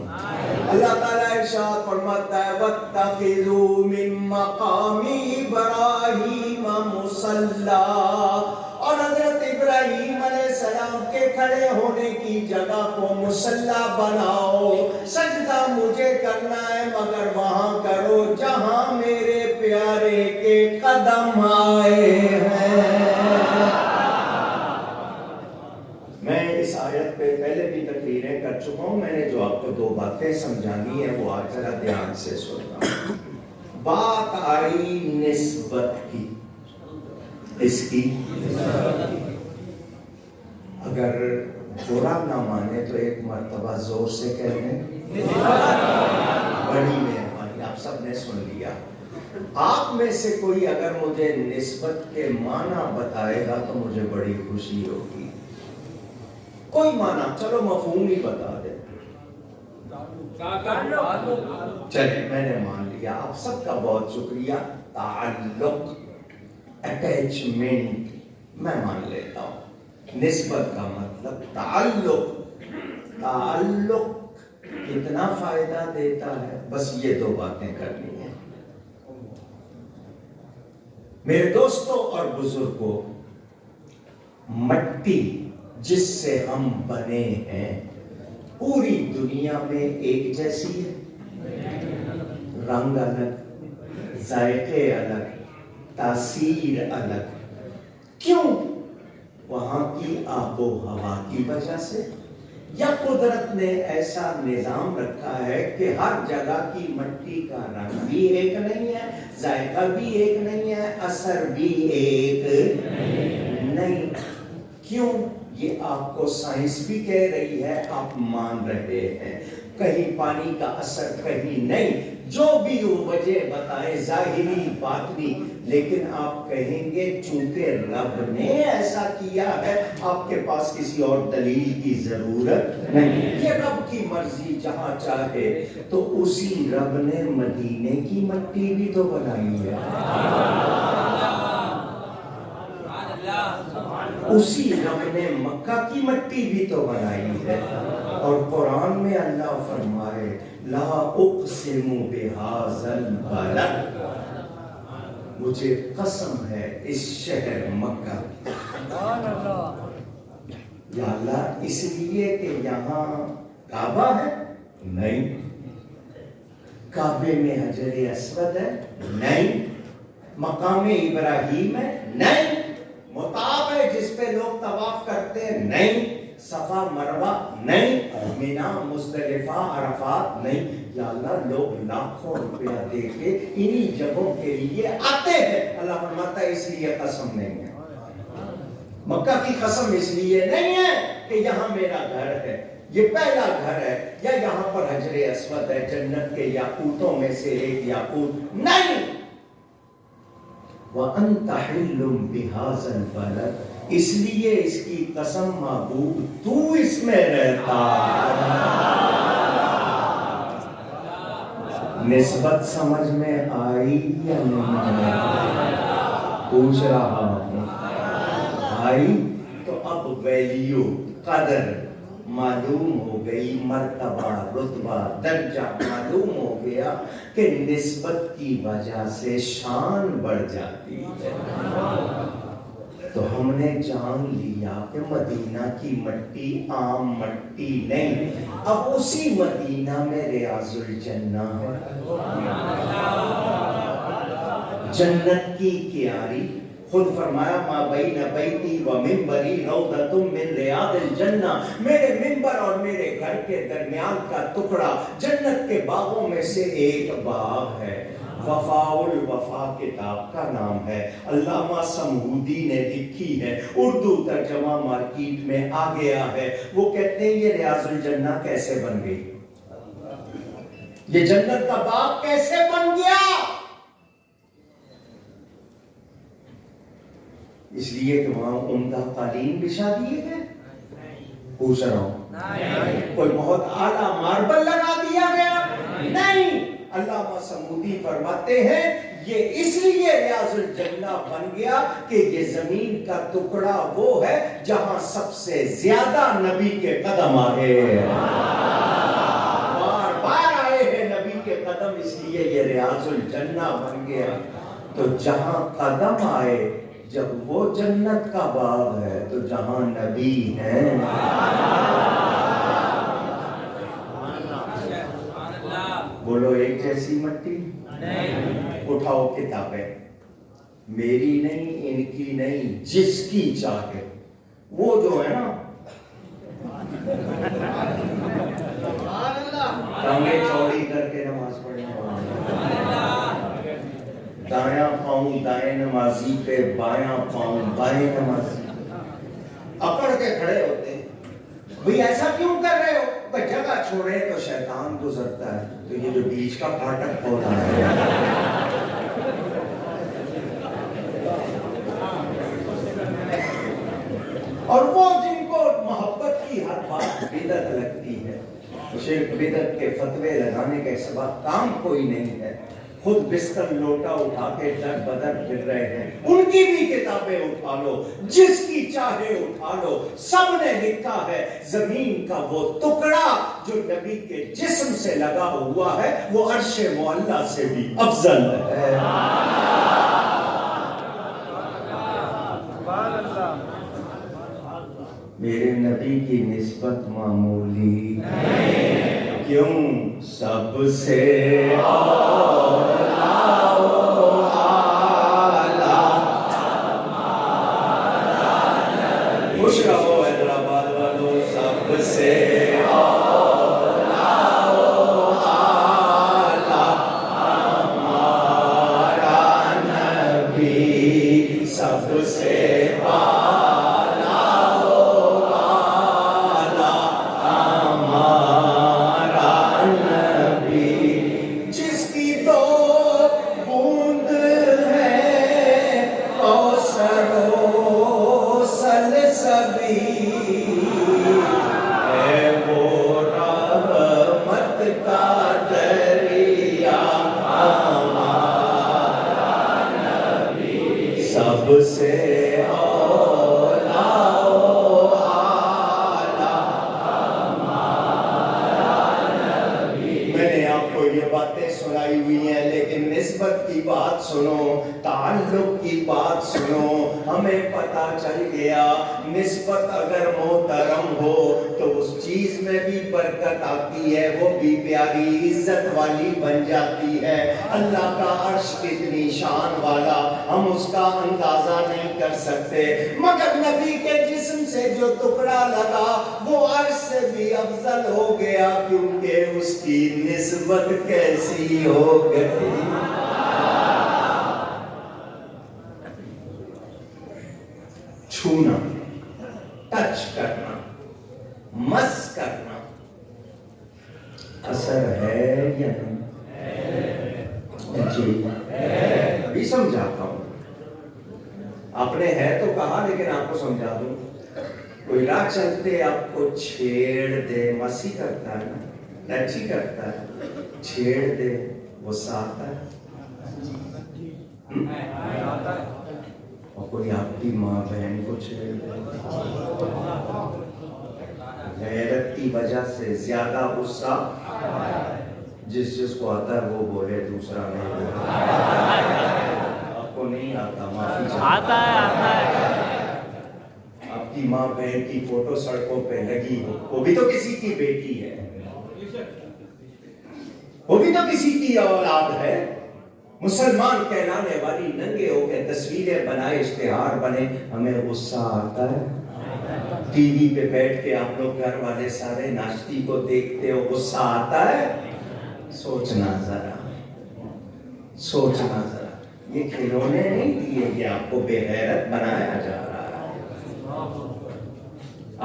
اللہ تعالیٰ ارشاد فرماتا ہے وَاتَّخِذُوا مِن مَّقَامِ إِبْرَاهِيمَ مُصَلًّى, اور حضرت ابراہیم علیہ السلام کے کھڑے ہونے کی جگہ کو مصلی بناؤ. سجدہ مجھے کرنا ہے مگر وہاں کرو جہاں میرے پیارے کے قدم آئے ہیں. میں اس آیت پہ پہلے بھی تقریریں کر چکا ہوں. میں نے جو آپ کو دو باتیں سمجھانی ہیں وہ آج ذرا دھیان سے سننا. بات آئی نسبت کی, اس کی. اگر برا نہ مانے تو ایک مرتبہ زور سے کہہ دیں بڑی مہربانی. آپ سب نے سن لیا. آپ میں سے کوئی اگر مجھے نسبت کے معنی بتائے گا تو مجھے بڑی خوشی ہوگی. کوئی معنی, چلو مفہوم ہی بتا دیں. چلیے میں نے مان لیا. آپ سب کا بہت شکریہ. تعلق, اٹیچمنٹ, میں مان لیتا ہوں. نسبت کا مطلب تعلق. تعلق کتنا فائدہ دیتا ہے, بس یہ دو باتیں کرنی ہیں. میرے دوستوں اور بزرگوں, مٹی جس سے ہم بنے ہیں پوری دنیا میں ایک جیسی ہے. رنگ الگ, ذائقے الگ, تاثیر الگ. کیوں؟ وہاں کی آب و ہوا کی وجہ سے, یا قدرت نے ایسا نظام رکھا ہے کہ ہر جگہ کی مٹی کا رنگ بھی ایک نہیں ہے, ذائقہ بھی ایک نہیں ہے, اثر بھی ایک نہیں. کیوں؟ یہ آپ کو سائنس بھی کہہ رہی ہے, آپ مان رہے ہیں. کہیں پانی کا اثر کہیں نہیں، جو بھی وہ وجہ بتائیں ظاہری باطنی، لیکن آپ کہیں گے چونکہ رب نے ایسا کیا ہے، آپ کے پاس کسی اور دلیل کی ضرورت نہیں، یہ رب کی مرضی، جہاں چاہے۔ تو اسی رب نے مدینے کی مٹی بھی تو بنائی ہے، اسی رب نے مکہ کی مٹی بھی تو بنائی ہے۔ اور قرآن میں اللہ فرمائے لا اقسم بہذا البلد، مجھے قسم ہے اس شہر مکہ کی۔ یا اللہ اس لیے کہ یہاں کعبہ ہے؟ نہیں۔ کعبے میں حجر اسود ہے؟ نہیں۔ مقام ابراہیم ہے؟ نہیں۔ مطاف ہے جس پہ لوگ طواف کرتے ہیں؟ نہیں۔ صفا مروہ؟ نہیں۔ مینا مزدلفہ عرفات؟ نہیں۔ یا اللہ لوگ لاکھوں روپیہ دے کے انہی جگہوں کے لیے آتے ہیں، اللہ فرماتا ہے اس لیے قسم نہیں ہے، مکہ کی قسم اس لیے نہیں ہے کہ یہاں میرا گھر ہے، یہ پہلا گھر ہے، یا یہاں پر حجر اسود ہے، جنت کے یاقوتوں میں سے ایک یاقوت، نہیں۔ وَأَنْتَ حِلٌّ بِهَذَا الْبَلَدِ، اس لیے اس کی قسم معبود تو اس میں رہتا۔ نسبت سمجھ میں آئی یا نہیں پوچھ رہا ہوں؟ آئی؟ تو اب ویلیو، قدر معلوم ہو گئی، مرتبہ، رتبہ، درجہ معلوم ہو گیا کہ نسبت کی وجہ سے شان بڑھ جاتی ہے۔ تو ہم نے جان لیا کہ مدینہ کی مٹی عام مٹی نہیں، اب اسی مدینہ میں ریاض الجنہ ہے، جنت کی کیاری۔ خود فرمایا ما بین بیتی و منبری روضۃ من ریاض الجنہ، میرے منبر اور میرے گھر کے درمیان کا ٹکڑا جنت کے باغوں میں سے ایک باغ ہے۔ وفاء الوفا کتاب کا نام ہے، علامہ سمہودی نے لکھی ہے، اردو ترجمہ مارکیٹ میں آ گیا ہے۔ وہ کہتے ہیں یہ ریاض الجنہ کیسے بن گئی، یہ جنت کا باغ کیسے بن گیا؟ اس لیے کہ وہاں عمدہ قالین بچھا دیے گئے، پوچھ رہا ہوں، کوئی بہت اعلیٰ ماربل لگا دیا گیا؟ نہیں۔ علامہ سمودی فرماتے ہیں یہ اس لیے ریاض الجنہ بن گیا کہ یہ زمین کا ٹکڑا وہ ہے جہاں سب سے زیادہ نبی کے قدم آئے، بار بار آئے ہیں نبی کے قدم، اس لیے یہ ریاض الجنہ بن گیا۔ تو جہاں قدم آئے، جب وہ جنت کا باغ ہے تو جہاں نبی ہیں، بولو ایک جیسی مٹی؟ اٹھاؤ کتابیں، میری نہیں، ان کی نہیں، جس کی چاہے، وہ جو ہے نا ٹانگیں چوڑی کر کے نماز پڑھنے والے، دایاں پاؤں دائیں نمازی پہ، بایاں پاؤں بائیں نمازی، اکڑ کے کھڑے ہوتے ہیں، بھئی ایسا کیوں کر رہے ہو؟ بھئی جگہ چھوڑے تو شیطان گزرتا ہے، تو یہ جو بیچ کا پھاٹک ہو رہا ہے، اور وہ جن کو محبت کی ہر بات بدعت لگتی ہے، شرک بدعت کے فتوے لگانے کے سوا کام کوئی نہیں ہے، خود بستر لوٹا اٹھا کے در بدر پھر رہے ہیں، ان کی بھی کتابیں اٹھا لو، جس کی چاہے اٹھا لو، سب نے لکھا ہے زمین کا وہ ٹکڑا جو نبی کے جسم سے لگا ہوا ہے وہ عرش معلیٰ سے بھی افضل ہے۔ میرے نبی کی نسبت معمولی کیوں؟ سب سے خوش رہو حیدرآباد والوں، سب سے ہمارا نبی، سب سے ہمارا بات سنو، تعلق کی بات سنو، ہمیں پتا چل گیا نسبت اگر محترم ہو تو اس چیز میں بھی برکت آتی ہے، وہ بھی پیاری عزت والی بن جاتی ہے۔ اللہ کا عرش کتنی شان والا، ہم اس کا اندازہ نہیں کر سکتے، مگر نبی کے جسم سے جو ٹکڑا لگا وہ عرش سے بھی افضل ہو گیا، کیونکہ اس کی نسبت کیسی ہو گئی۔ چھونا، ٹچ کرنا، مس کرنا اثر ہے یا نہیں؟ جی ابھی سمجھاتا ہوں، آپ نے ہے تو کہا لیکن آپ کو سمجھا دوں۔ کوئی راہ چلتے آپ کو چھیڑ دے، مسی کرتا ہے نا، ٹچ ہی کرتا ہے، چھیڑ دے، غصہ آتا ہے؟ اور کوئی آپ کی ماں بہن کو چھیڑ دے، غیرت کی وجہ سے زیادہ غصہ جس کو آتا ہے وہ بولے، دوسرا نہیں بولے۔ آپ کو نہیں آتا، معافی چاہتا۔ آتا ہے آپ کی ماں بہن کی فوٹو سڑکوں پہ لگی ہو، وہ بھی تو کسی کی بیٹی ہے، وہ بھی تو کسی کی اولاد ہے۔ مسلمان کہلانے والی ننگے ہو کے تصویریں بنائے، اشتہار بنے، ہمیں غصہ آتا ہے؟ ٹی وی پہ بیٹھ کے آپ لوگ گھر والے سارے ناشتی کو دیکھتے ہو، غصہ آتا ہے؟ سوچنا ذرا، سوچنا ذرا، یہ کھلونے نہیں دیے کہ آپ کو بے غیرت بنایا جا رہا ہے۔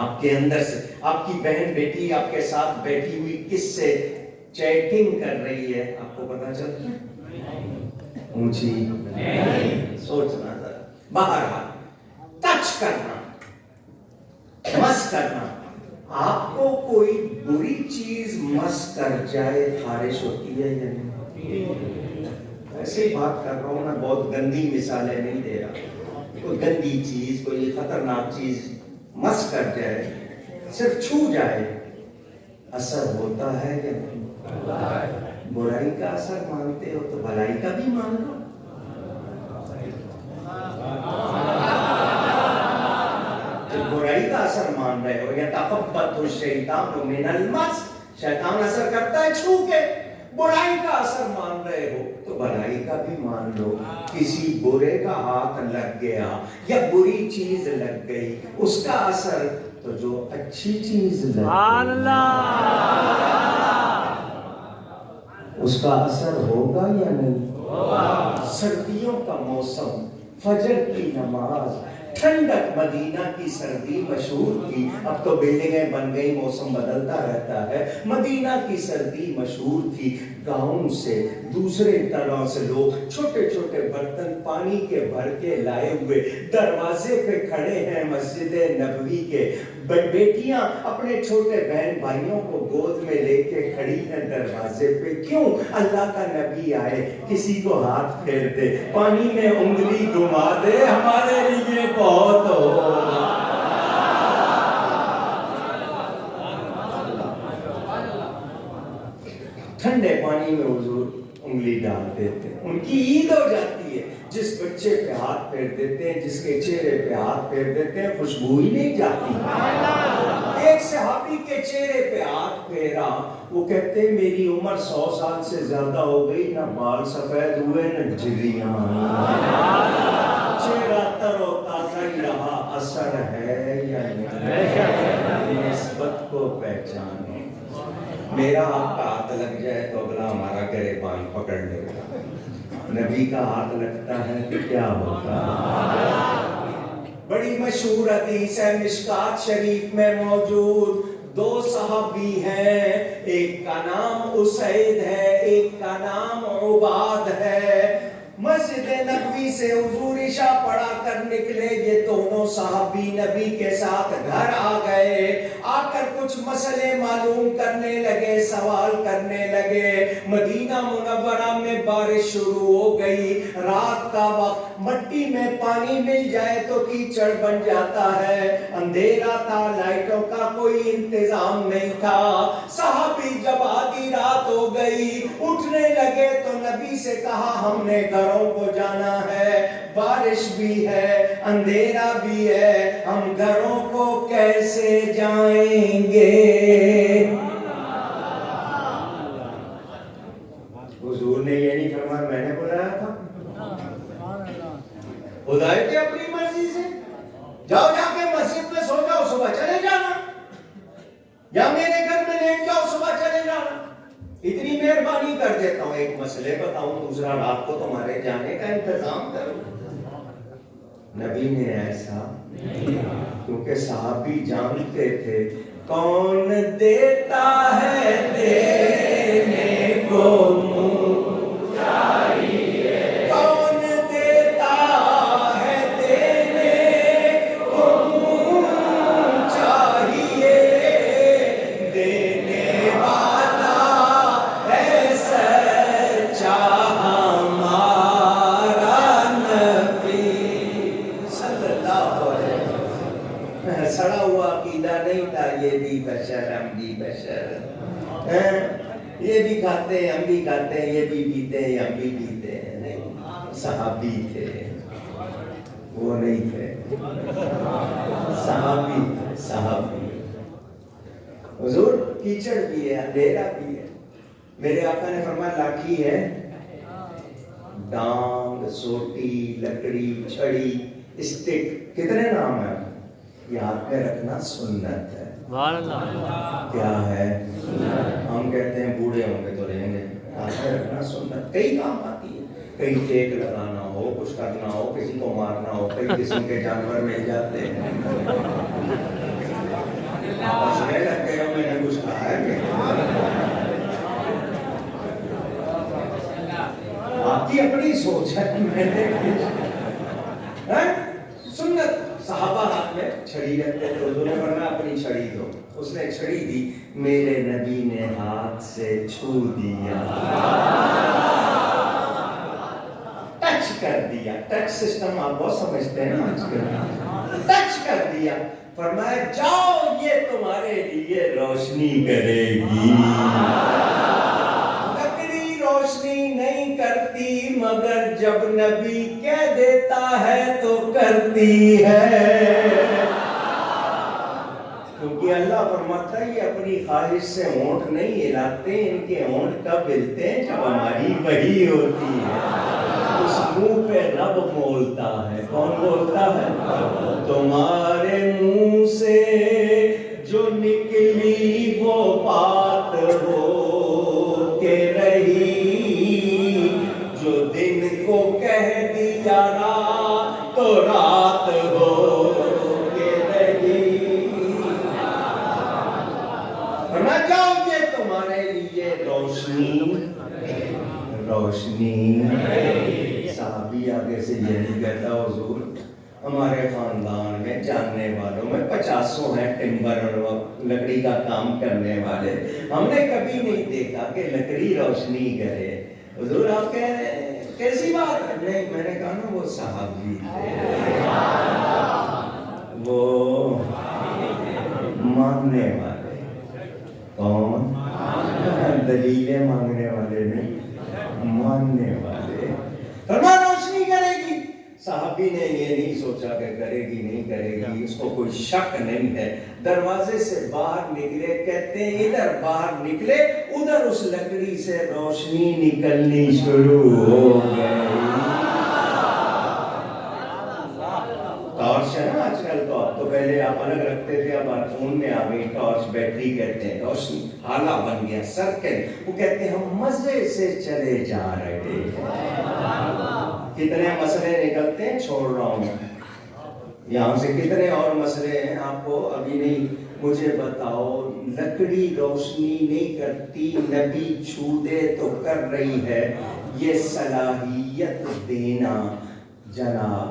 آپ کے اندر سے آپ کی بہن بیٹی آپ کے ساتھ بیٹھی ہوئی کس سے چیٹنگ کر رہی ہے، آپ کو پتا چلتا ہے؟ اونچی سوچنا ذرا۔ بہرحال ٹچ کرنا، مس کرنا، آپ کو کوئی بری چیز مس کر جائے خارش ہوتی ہے یا نہیں؟ ایسے ہی بات کر رہا ہوں میں، بہت گندی مثالیں نہیں دے رہا، کوئی گندی چیز، کوئی خطرناک چیز مس کر جائے، صرف چھو جائے، اثر ہوتا ہے یا نہیں؟ برائی کا اثر مانتے ہو تو بھلائی کا بھی مان لو۔ جب برائی کا اثر مان رہے ہو، یتخبطہ الشیطان من المس، شیطان اثر کرتا ہے چھو کے، برائی کا اثر مان رہے ہو تو بھلائی کا بھی مان لو۔ کسی برے کا ہاتھ لگ گیا یا بری چیز لگ گئی، اس کا اثر تو جو اچھی چیز لگ گئی اس کا اثر ہوگا یا نہیں؟ سردیوں کا موسم، فجر کی نماز، ٹھنڈک، مدینہ کی سردی مشہور تھی، اب تو بلڈنگیں بن گئی، موسم بدلتا رہتا ہے، مدینہ کی سردی مشہور تھی۔ گاؤں سے دوسرے طرح سے لوگ چھوٹے چھوٹے برتن پانی کے بھر کے لائے ہوئے دروازے پہ کھڑے ہیں مسجد نبوی کے، بیٹیاں اپنے چھوٹے بہن بھائیوں کو گود میں لے کے کھڑی ہیں دروازے پہ، کیوں؟ اللہ کا نبی آئے، کسی کو ہاتھ پھیر دے، پانی میں انگلی گھما دے، ہمارے لیے بہت ہوگا۔ ٹھنڈے پانی میں حضور انگلی ڈال دیتے، ان کی عید ہو جاتی ہے۔ جس بچے پہ ہاتھ پھیر دیتے ہیں، جس کے چہرے پہ ہاتھ پھیر دیتے ہیں، خوشبو ہی نہیں جاتی۔ ایک صحابی کے چہرے پہ ہاتھ پھیرا، وہ کہتے ہیں میری عمر 100 سال سے زیادہ ہو گئی، نہ بال سفید ہوئے نہ جھریاں، چہرہ تر و تازہ ہی رہا، اثر ہے یا نہیں؟ نسبت کو پہچانے۔ میرا آپ کا ہاتھ لگ جائے تو اگلا ہمارا گریبان پکڑ لے گا، نبی کا ہاتھ لگتا ہے تو کیا ہوتا ہے؟ بڑی مشہور حدیث ہے، مشکات شریف میں موجود، 2 صحابی ہیں، ایک کا نام اسید ہے، ایک کا نام عباد ہے۔ مسجد نبوی سے حضور عشاء پڑھا کر نکلے. یہ دونوں صحابی نبی کے ساتھ گھر آ گئے. آ کر کچھ مسئلے معلوم کرنے لگے, سوال کرنے لگے. مدینہ منورہ میں بارش شروع ہو گئی. رات کا وقت, مٹی میں پانی مل جائے تو کیچڑ بن جاتا ہے. اندھیرا تھا, لائٹوں کا کوئی انتظام نہیں تھا. صحابی جب آدھی رات ہو گئی اٹھنے لگے تو نبی سے کہا ہم نے گھروں کو جانا ہے, بارش بھی ہے, اندھیرا بھی ہے, ہم گھروں کو کیسے جائیں گے؟ حضور نے یہ نہیں فرمایا میں نے بلایا تھا. ہدایت اپنی مرضی سے. جاؤ جا کے مسجد میں سو جاؤ, صبح چلے جانا, یا میرے گھر میں لیٹ جاؤ, صبح چلے جانا. اتنی مہربانی کر دیتا ہوں, ایک مسئلے بتاؤں, دوسرا رات کو تمہارے جانے کا انتظام کرو. نبی نے ایسا, کیونکہ صحابی جانتے تھے کون دیتا ہے دینے کو منہ چاہیے, کون دیتا ہے دینے کو منہ چاہیے, دینے والا ہے سچا ہمارا نبی صلی اللہ علیہ وسلم. سڑا ہوا عقیدہ نہیں تھا, یہ بھی بشر ہم بھی بشر, یہ بھی کھاتے ہیں ہم بھی کھاتے ہیں, یہ بھی پیتے ہیں ہم بھی پیتے ہیں. نہیں, صحابی تھے, وہ نہیں تھے, صحابی تھے, صحابی. حضور کیچڑ بھی ہے, اندھیرا بھی ہے. میرے آقا نے فرمایا لاٹھی ہے, ڈانگ, سوٹی, لکڑی, چھڑی, اسٹک, کتنے نام ہیں, یہ ہاتھ میں رکھنا سنت ہے. کیا ہے؟ ہم کہتے ہیں بوڑھے ہوں گے تو رہیں گے. ہاتھ میں رکھنا سنت کئی کام آتی ہے. کہیں ٹیک لگانا ہو, کچھ کرنا ہو, کسی کو مارنا ہو, کئی قسم کے جانور مل جاتے ہیں. آپس میں لگ گئے ہو, میں نے کچھ کہا ہے کہ آپ کی اپنی سوچ ہے, میں نے سنت. صحابہ ہاتھ میں چھڑی رکھتے تھے. حضور نے فرمایا اپنی چھڑی دو. اس نے چھڑی دی, میرے نبی نے ہاتھ سے چھو دیا, ٹچ کر دیا. ٹچ سسٹم آپ بہت سمجھتے ہیں نا آج کل. ٹچ کر دیا, فرمایا جاؤ یہ تمہارے لیے روشنی کرے گی. لکڑی روشنی نہیں کرتی, مگر جب نبی کہہ دیتا ہے تو کرتی ہے. کیونکہ اللہ فرماتا ہے یہ اپنی خواہش سے ہونٹ نہیں ہلاتے, ان کے ہونٹ کب ہلتے ہیں جب ہماری وحی ہوتی ہے. اس منہ پہ رب بولتا ہے. کون بولتا ہے؟ تمہارے منہ سے جو نکلی وہ بات ہو کے رہی, جو دن کو کہہ دیا رات تو رات ہو کے رہی. فرمایا جاؤ یہ تمہارے لیے روشنی, روشنی. صحابی آگے سے یہ نہیں کہتا, حضور ہمارے خاندان میں جاننے والوں میں 50 ہیں ٹمبر اور لکڑی کا کام کرنے والے, ہم نے کبھی نہیں دیکھا کہ لکڑی روشنی کرے. حضور آپ کہہ رہے ہیں کیسی بات ہے؟ نہیں, میں نے کہا نا وہ صحابی تھے, وہ ماننے والے. کون؟ دلیلیں مانگنے والے نہیں, ماننے والے. فرمایا روشنی کرے گی. صحابی نے یہ نہیں سوچا کہ کرے گی نہیں کرے گی, اس کو کوئی شک نہیں ہے. دروازے سے باہر نکلے, کہتے ہیں ادھر باہر نکلے, ادھر اس لکڑی سے روشنی نکلنی شروع ہو گئی. ٹارچ ہے نا آج کل, تو اب تو پہلے آپ الگ رکھتے تھے, اب فون میں آ گئی ٹارچ, بیٹری کہتے ہیں, روشنی حالہ بن گیا, سرکل. وہ کہتے ہیں ہم مزے سے چلے جا رہے ہیں. کتنے مسئلے نکلتے ہیں, چھوڑ رہا ہوں یہاں سے, کتنے اور مسئلے ہیں آپ کو ابھی نہیں مجھے بتاؤ لکڑی روشنی نہیں کرتی، نبی چھو دے تو کر رہی ہے، یہ صلاحیت دینا جناب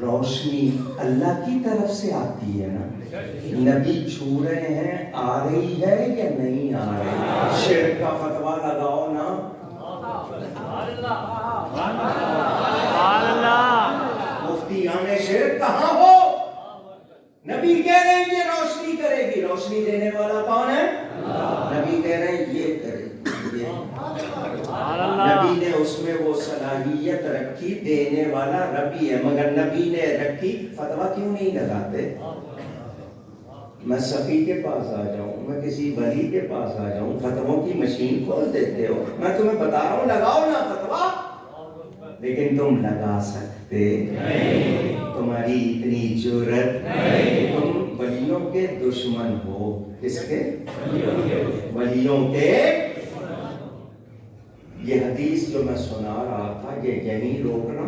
روشنی اللہ کی طرف سے آتی ہے نا، نبی چھو رہے ہیں، آ رہی ہے یا نہیں آ رہی؟ شرک کا فتویٰ لگاؤ نا، مفتیان شرک کہاں ہو؟ نبی کہہ رہے ہیں یہ روشنی کرے گی، روشنی دینے والا کون ہے؟ نبی کہہ رہے ہیں یہ کرے گی، نبی نے اس میں وہ صلاحیت رکھی، دینے والا ربی ہے، مگر نبی نے رکھی، فتویٰ کیوں نہیں لگاتے؟ میں صفی کے پاس آ جاؤں، میں کسی ولی کے پاس آ جاؤں، فتووں کی مشین کھول دیتے ہو، میں تمہیں بتا رہا ہوں لگاؤ نا فتویٰ، لیکن تم لگا سکتے نہیں، تمہاری اتنی جرت نہیں، تم ولیوں کے دشمن ہو، کس کے؟ ولیوں کے۔ یہ حدیث جو میں سنا رہا تھا یہ یہیں روکنا،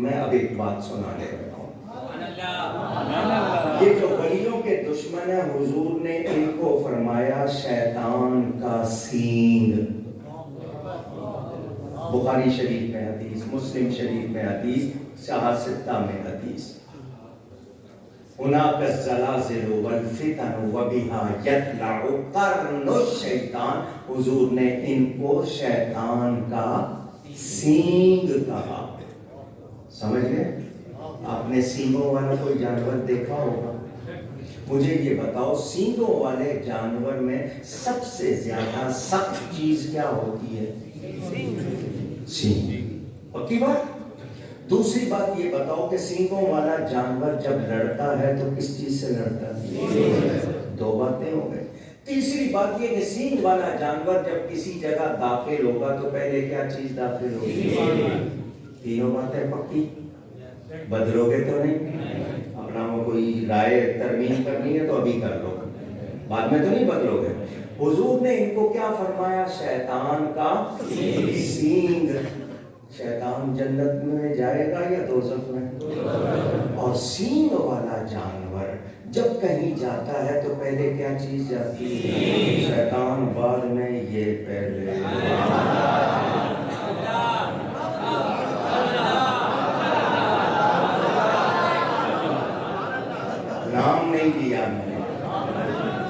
میں اب ایک بات سنانے لگا ہوں۔ یہ جو ولیوں کے دشمن ہیں، حضور نے ان کو فرمایا شیطان کا سینگ، بخاری شریف میں حدیث، مسلم شریف میں حدیث، شاہ ستہ میں حدیث، هناك الزلازل والفتن وبها يطلع قرن الشیطان، حضور نے ان کو شیطان کا سینگ کہا۔ سمجھ گئے؟ آپ نے سینگوں والا کوئی جانور دیکھا ہوگا؟ مجھے یہ بتاؤ سینگوں والے جانور میں سب سے زیادہ سخت چیز کیا ہوتی ہے؟ سینگ۔ پکی بات؟ دوسری بات یہ بتاؤ کہ سینگوں والا جانور جب لڑتا ہے تو کس چیز سے لڑتا ہے؟ دو باتیں ہو گئی۔ تیسری بات یہ کہ سینگ والا جانور جب کسی جگہ داخل ہوگا تو پہلے کیا چیز داخل ہوگی؟ تینوں باتیں پکی؟ بدلو گے تو نہیں؟ اپنا کوئی رائے ترمیم کرنی ہے تو ابھی کر لو، بعد میں تو نہیں بدلو گے۔ حضور نے ان کو کیا فرمایا؟ شیطان کا سینگ۔ شیطان جنت میں جائے گا یا دوزخ میں؟ اور سینگ والا جانور جب کہیں جاتا ہے تو پہلے کیا چیز جاتی ہے؟ شیطان بعد میں، یہ پہلے۔ نام نہیں دیا میں نے،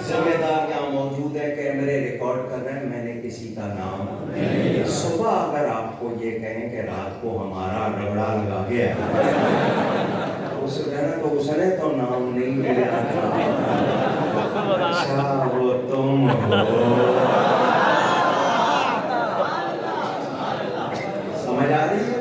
ذمہ دار یہاں موجود ہے، کیمرے ریکارڈ کر رہے ہیں، میں نے کسی کا نام۔ صبح اگر آپ کو یہ کہیں کہ رات کو ہمارا رگڑا لگا گیا اس کہنا تو اس نے تو نام نہیں لیا، اچھا وہ تم ہو۔ سمجھ آ رہی ہے؟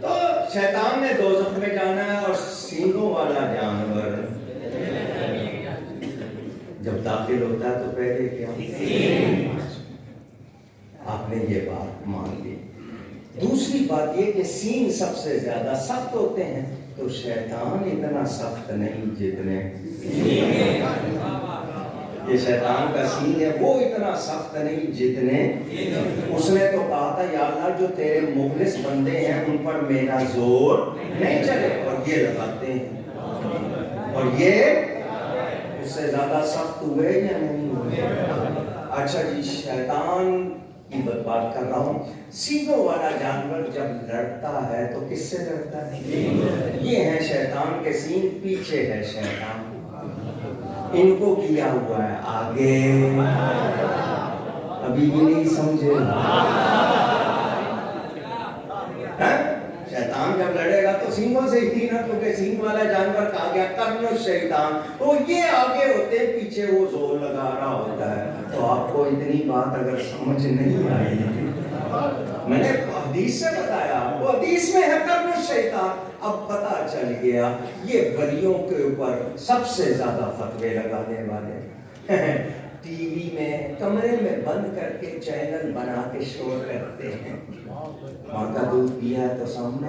تو شیطان نے دوزخ میں جانا ہے، اور سینگوں والا جانور جب داخل ہوتا ہے تو پہلے کیا؟ آپ نے یہ بات مان لی۔ دوسری بات یہ کہ سینگ سب سے زیادہ سخت ہوتے ہیں، تو شیطان اتنا سخت نہیں جتنے، یہ شیطان کا سینگ ہے وہ اتنا سخت نہیں جتنے، اس نے تو کہا تھا یا اللہ جو تیرے مخلص بندے ہیں ان پر میرا زور نہیں چلے، اور یہ لگاتے ہیں، اور یہ اس سے زیادہ سخت ہوئے یا نہیں ہوئے؟ اچھا جی، شیطان کی بات کر رہا ہوں۔ سینگوں والا جانور جب لڑتا ہے تو کس سے لڑتا ہے؟ یہ ہے شیطان کے سینگ، پیچھے ہے شیطان، ان کو کیا ہوا ہے آگے، ابھی بھی نہیں سمجھے؟ شیطان جب لڑے گا تو سینگوں سے ہی نا، کیونکہ سینگ والا جانور کہا گیا قرن الشیطان، تو یہ آگے ہوتے پیچھے وہ زور لگا رہا ہوتا ہے۔ تو آپ کو اتنی بات اگر سمجھ نہیں آئی، میں نے حدیث سے بتایا آپ کو، حدیث میں ہے قرن الشیطان، اب پتہ چل گیا یہ ولیوں کے اوپر سب سے زیادہ فتوے لگانے والے ٹی وی میں کمرے میں بند کر کے چینل بنا کے شور کرتے ہیں، ماں کا دودھ پیا ہے تو سامنے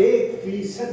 1%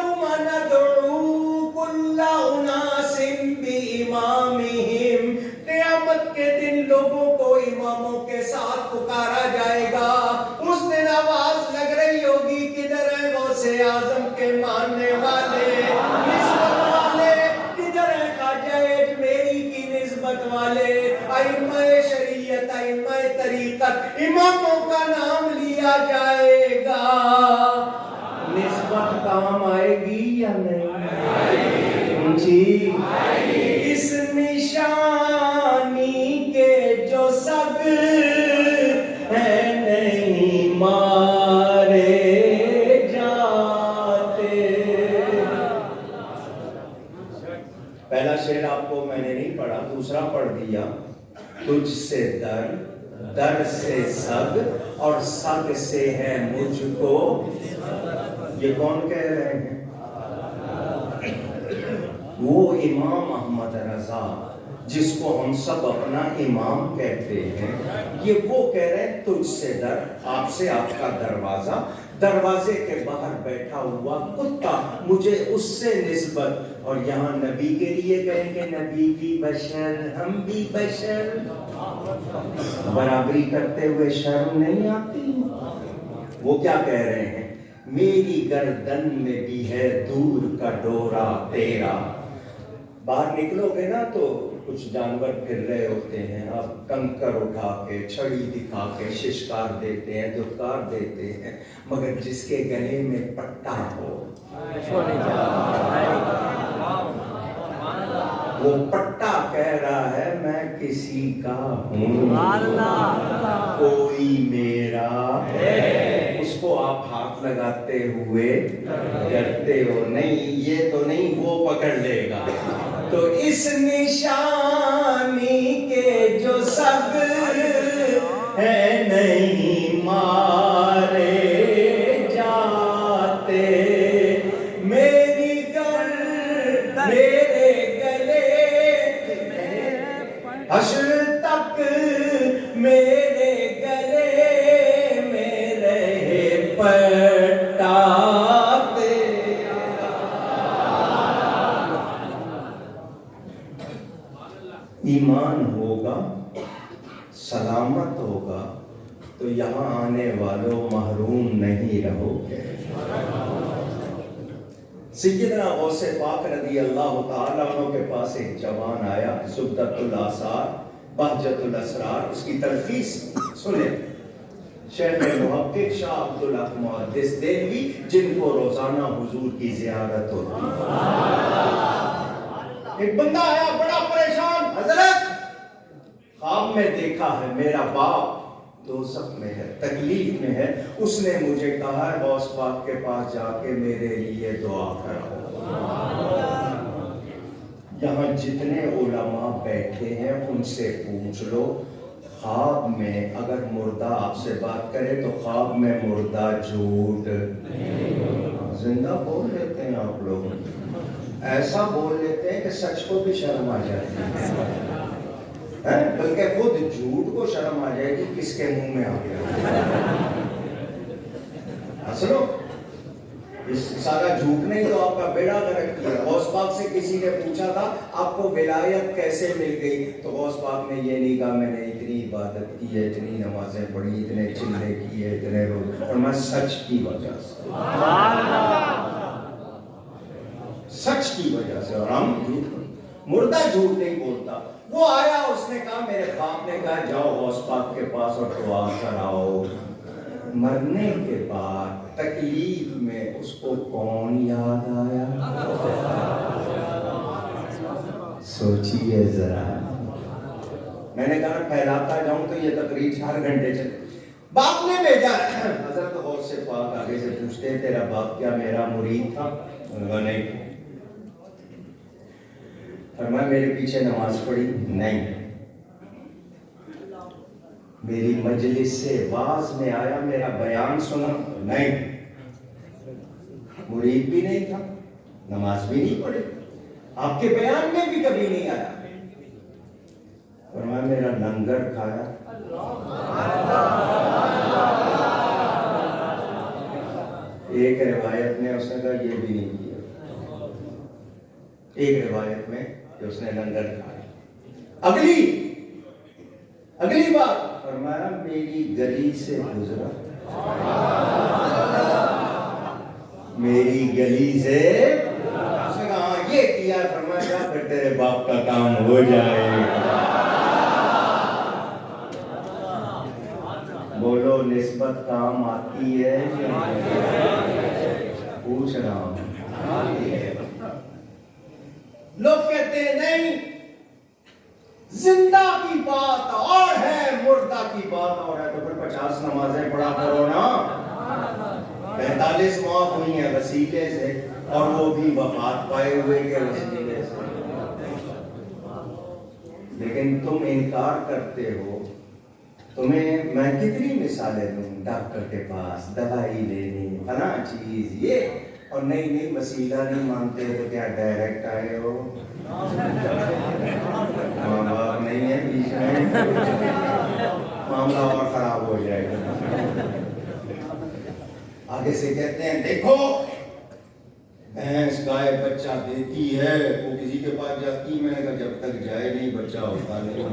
اليوم ندعو كل اناس بامامهم، قیامت کے دن لوگوں کو اماموں کے ساتھ پکارا جائے گا. اس دن آواز لگ رہی ہوگی کدھر ہے غوث اعظم کے ماننے والے، نسبت والے، کدھر ہے خواجہ اجمیری کی نسبت والے، ائمہ شریعت، ائمہ طریقت، اماموں کا نام لیا جائے گا. نسبت کام آئے گی یا نہیں جی؟ اس نشانی کے جو سب ہیں نہیں مارے جاتے. پہلا شعر آپ کو میں نے نہیں پڑھا، دوسرا پڑھ دیا. تجھ سے در، در سے سگ، اور سگ سے ہے مجھ کو. یہ کون کہہ رہے ہیں؟ وہ امام احمد رضا جس کو ہم سب اپنا امام کہتے ہیں، یہ وہ کہہ رہے ہیں تجھ سے در، آپ سے آپ کا دروازہ، دروازے کے باہر بیٹھا ہوا کتا، مجھے اس سے نسبت. اور یہاں نبی کے لیے کہیں کہ نبی بھی بشر، ہم بھی بشر. برابری کرتے ہوئے شرم نہیں آتی؟ وہ کیا کہہ رہے ہیں؟ میری گردن میں بھی ہے دور کا ڈورا تیرا. باہر نکلو گے نا تو کچھ جانور پھر رہے ہوتے ہیں، آپ کنکر اٹھا کے، چھڑی دکھا کے ششکار دیتے ہیں، دھتکار دیتے ہیں، مگر جس کے گلے میں پٹا ہو وہ پٹا کہہ رہا ہے میں کسی کا ہوں، کوئی میرا ہے. اس کو آپ ہاتھ لگاتے ہوئے ڈرتے ہو نہیں، یہ تو نہیں، وہ پکڑ لے گا. تو اس نشانی کے جو سب ہے نہیں مارے جاتے. میری گر میرے گلے حشر تک میرے گلے میں رہے پٹا تیرا. ایمان ہوگا، سلامت ہوگا تو یہاں آنے والوں محروم نہیں رہو گے. سیدنا غوث پاک رضی اللہ تعالیٰ عنہ کے پاس ایک جوان آیا، زبدۃ الآثار، بہجت الاسرار، اس کی تلخیص سنیں. شیخ محقق شاہ عبدالحق محدث دہلوی، جن کو روزانہ حضور کی زیارت ہوتی. ایک بندہ آیا بڑا پریشان، حضرت خواب میں دیکھا ہے میرا باپ دوزخ میں ہے، تکلیف میں ہے، اس نے مجھے کہا ہے غوث پاک کے پاس جا کے میرے لیے دعا کراؤ. یہاں جتنے علماء بیٹھے ہیں ان سے پوچھ لو، خواب میں اگر مردہ آپ سے بات کرے تو خواب میں مردہ جھوٹ، زندہ بول لیتے ہیں آپ لوگ، ایسا بول لیتے ہیں کہ سچ کو بھی شرم آ جاتی ہے، بلکہ خود جھوٹ کو شرم آ جائے گی کس کے منہ میں آ گیا. سنو، اس سارا جھوٹ نہیں تو آپ کا بیڑا غرق کیا. غوث پاک سے کسی نے پوچھا تھا آپ کو ولایت کیسے مل گئی، تو غوث پاک نے یہ نہیں کہا میں نے اتنی عبادت کی ہے، اتنی نمازیں پڑھی، اتنے چلے کیے، اتنے روزے، اور میں سچ کی وجہ سے، سچ کی وجہ سے. اور ہم جھوٹ، مردہ جھوٹ نہیں بولتا. وہ آیا، اس نے کہا میرے باپ نے کہا جاؤ غوث پاک کے پاس اور دعا کراؤ. مرنے کے بعد تکلیف میں اس کو کون یاد آیا؟ سوچیے ذرا. میں نے کہا پھیلاتا جاؤں تو یہ تقریر 4 گھنٹے چلے. باپ نے بھیجا، حضرت غوث سے پاک آگے سے پوچھتے ہیں تیرا باپ کیا میرا مرید تھا؟ نہیں. فرمایا میرے پیچھے نماز پڑھی؟ نہیں. میری مجلس سے واز میں آیا، میرا بیان سنا؟ نہیں. مرید بھی نہیں تھا، نماز بھی نہیں پڑھی، آپ کے بیان میں بھی کبھی نہیں آیا. فرمایا میرا لنگر کھایا؟ ایک روایت میں اس نے کہا یہ بھی نہیں کیا. ایک روایت میں کہ اس نے لنگر کھایا. اگلی بات فرمایا میری گلی سے گزرا, میری گلی سے اس نے کہا یہ کیا, فرمایا پھر تیرے باپ کا کام ہو جائے. بولو نسبت کام آتی ہے, پوچھ رہا ہوں. لوگ کہتے ہیں نہیں, زندہ کی بات اور ہے, مردہ کی بات اور ہے. تو پھر 50 نمازیں پڑھا کرو نا. 45 معاف ہوئی ہیں وسیلے سے, اور وہ بھی وفات پائے ہوئے کے وسیلے سے. لیکن تم انکار کرتے ہو. تمہیں میں کتنی مثالیں دوں, ڈاکٹر کے پاس دوائی لینی, فلاں چیز یہ, اور نہیں وسیلہ نہیں مانتے تو کیا ڈائریکٹ آئے ہو؟ ماں باپ نہیں ہے بیچ میں, معاملہ اور خراب ہو جائے گا. آگے سے کہتے ہیں دیکھو بھینس گائے بچہ دیتی ہے, وہ کسی کے پاس جاتی, میں نے کہا جب تک جائے نہیں بچہ ہوتا نہیں.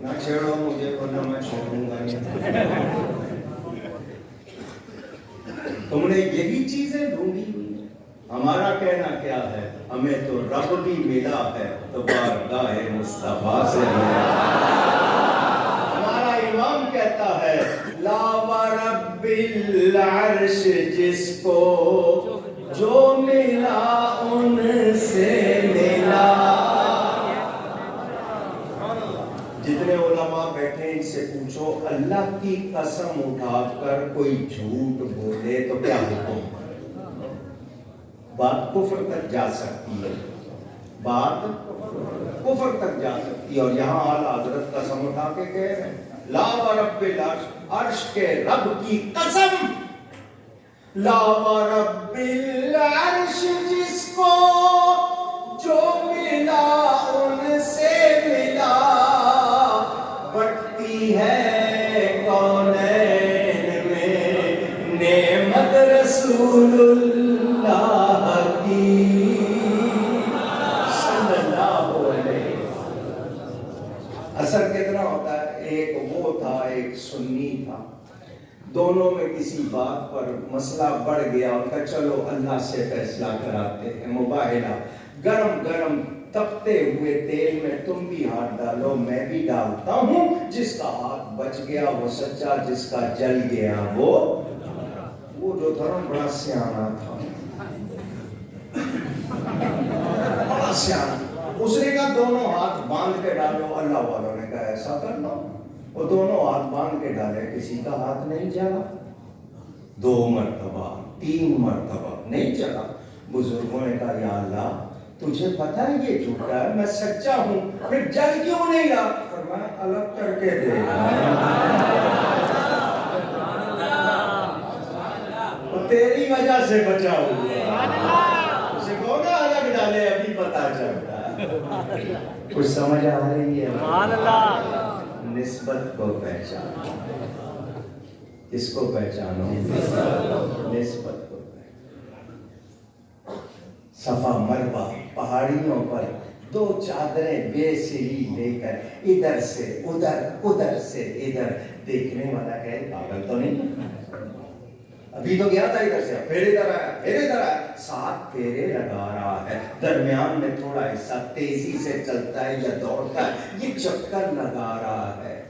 نہ چھیڑو مجھے ورنہ میں چھوڑوں گا نہیں. تم نے یہی چیزیں ڈھونڈی ہوئی ہیں. ہمارا کہنا کیا ہے, ہمیں تو رب بھی ملا ہے تو بارگاہ مصطفیٰ سے ملا. ہمارا امام کہتا ہے لا ورب العرش, جس کو جو ملا ان سے ملا. جتنے علماء بیٹھے ان سے پوچھو اللہ کی قسم اٹھا کر کوئی جھوٹ بولے تو کیا حکم؟ بات کفر تک جا سکتی ہے, بات کفر تک جا سکتی ہے. اور یہاں اعلیٰ حضرت قسم اٹھا کے کہہ رہے ہیں لا ورب العرش, عرش کے رب کی قسم, لا ورب العرش, جس کو جو ملا ان سے ملا. بٹتی ہے کونین میں نعمت رسول اللہ کی صلی اللہ علیہ. اثر کتنا ہوتا ہے, ایک وہ تھا ایک سنی تھا, دونوں میں کسی بات پر مسئلہ بڑھ گیا, ان کا چلو اللہ سے فیصلہ کراتے ہیں. مباہلہ, گرم تپتے ہوئے تیل میں تم بھی ہاتھ ڈالو میں بھی ڈالتا ہوں, جس کا ہاتھ بچ گیا وہ سچا, جس کا جل گیا وہ جو دھرم بڑا سیانا تھا, بڑا سیانا. اس نے کہا دونوں ہاتھ باندھ کے ڈالو. اللہ والوں نے کہا ایسا کرنا. وہ دونوں ہاتھ باندھ کے ڈالے, کسی کا ہاتھ نہیں جلا. 2 مرتبہ 3 مرتبہ نہیں چلا. بزرگوں نے کہا یا اللہ تجھے پتہ ہے یہ جھوٹا ہے, میں سچا ہوں, پھر جل کیوں نہیں رہا؟ فرمایا الگ کر کے دے. تیری وجہ سے بچا ہوا, اسے کہو نا الگ ڈالے, ابھی پتہ چلتا. کچھ سمجھ آ رہی ہے؟ نسبت کو پہچانو. کس کو پہچانو؟ نسبت کو. صفا مروا پہاڑیوں پر 2 چادریں بے سری لے کر ادھر سے ادھر, ادھر سے ادھر, دیکھنے والا کہے پاگل تو نہیں, ابھی تو گیا تھا ادھر سے, پھر ادھر آیا, پھر ادھر آیا, 7 پھیرے لگا رہا ہے, درمیان میں تھوڑا حصہ تیزی سے چلتا ہے یا دوڑتا ہے, یہ چکر لگا رہا ہے.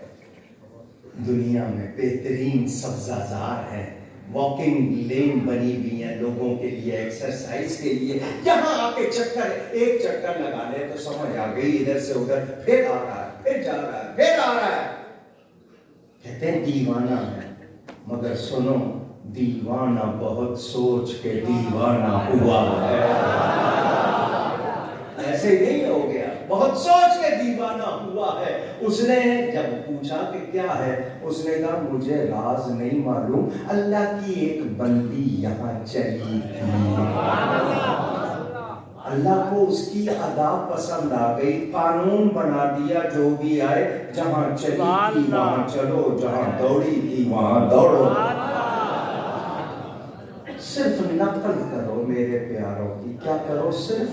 دنیا میں بہترین سبزہ زار ہے, واکنگ لین بنی ہوئی ہیں لوگوں کے لیے, ایکسرسائز کے لیے. یہاں آ کے ایک چکر لگا لے تو سمجھ آ گئی, ادھر سے ادھر, پھر آ رہا ہے, پھر جا رہا ہے, پھر آ رہا ہے. کہتے ہیں دیوانہ ہے, مگر سنو دیوانہ بہت سوچ کے دیوانہ ہوا ہے. ایسے ہی نہیں ہو گیا, بہت سوچ کے دیوانہ ہوا ہے. اس نے جب پوچھا کہ کیا ہے, اس نے کہا مجھے راز نہیں معلوم, اللہ کی ایک بندی یہاں چلی تھی, اللہ کو اس کی ادا پسند آ گئی, قانون بنا دیا جو بھی آئے, جہاں چلی تھی وہاں چلو, جہاں دوڑی تھی وہاں دوڑو. صرف نقل کرو میرے پیاروں کی، کیا کرو؟ صرف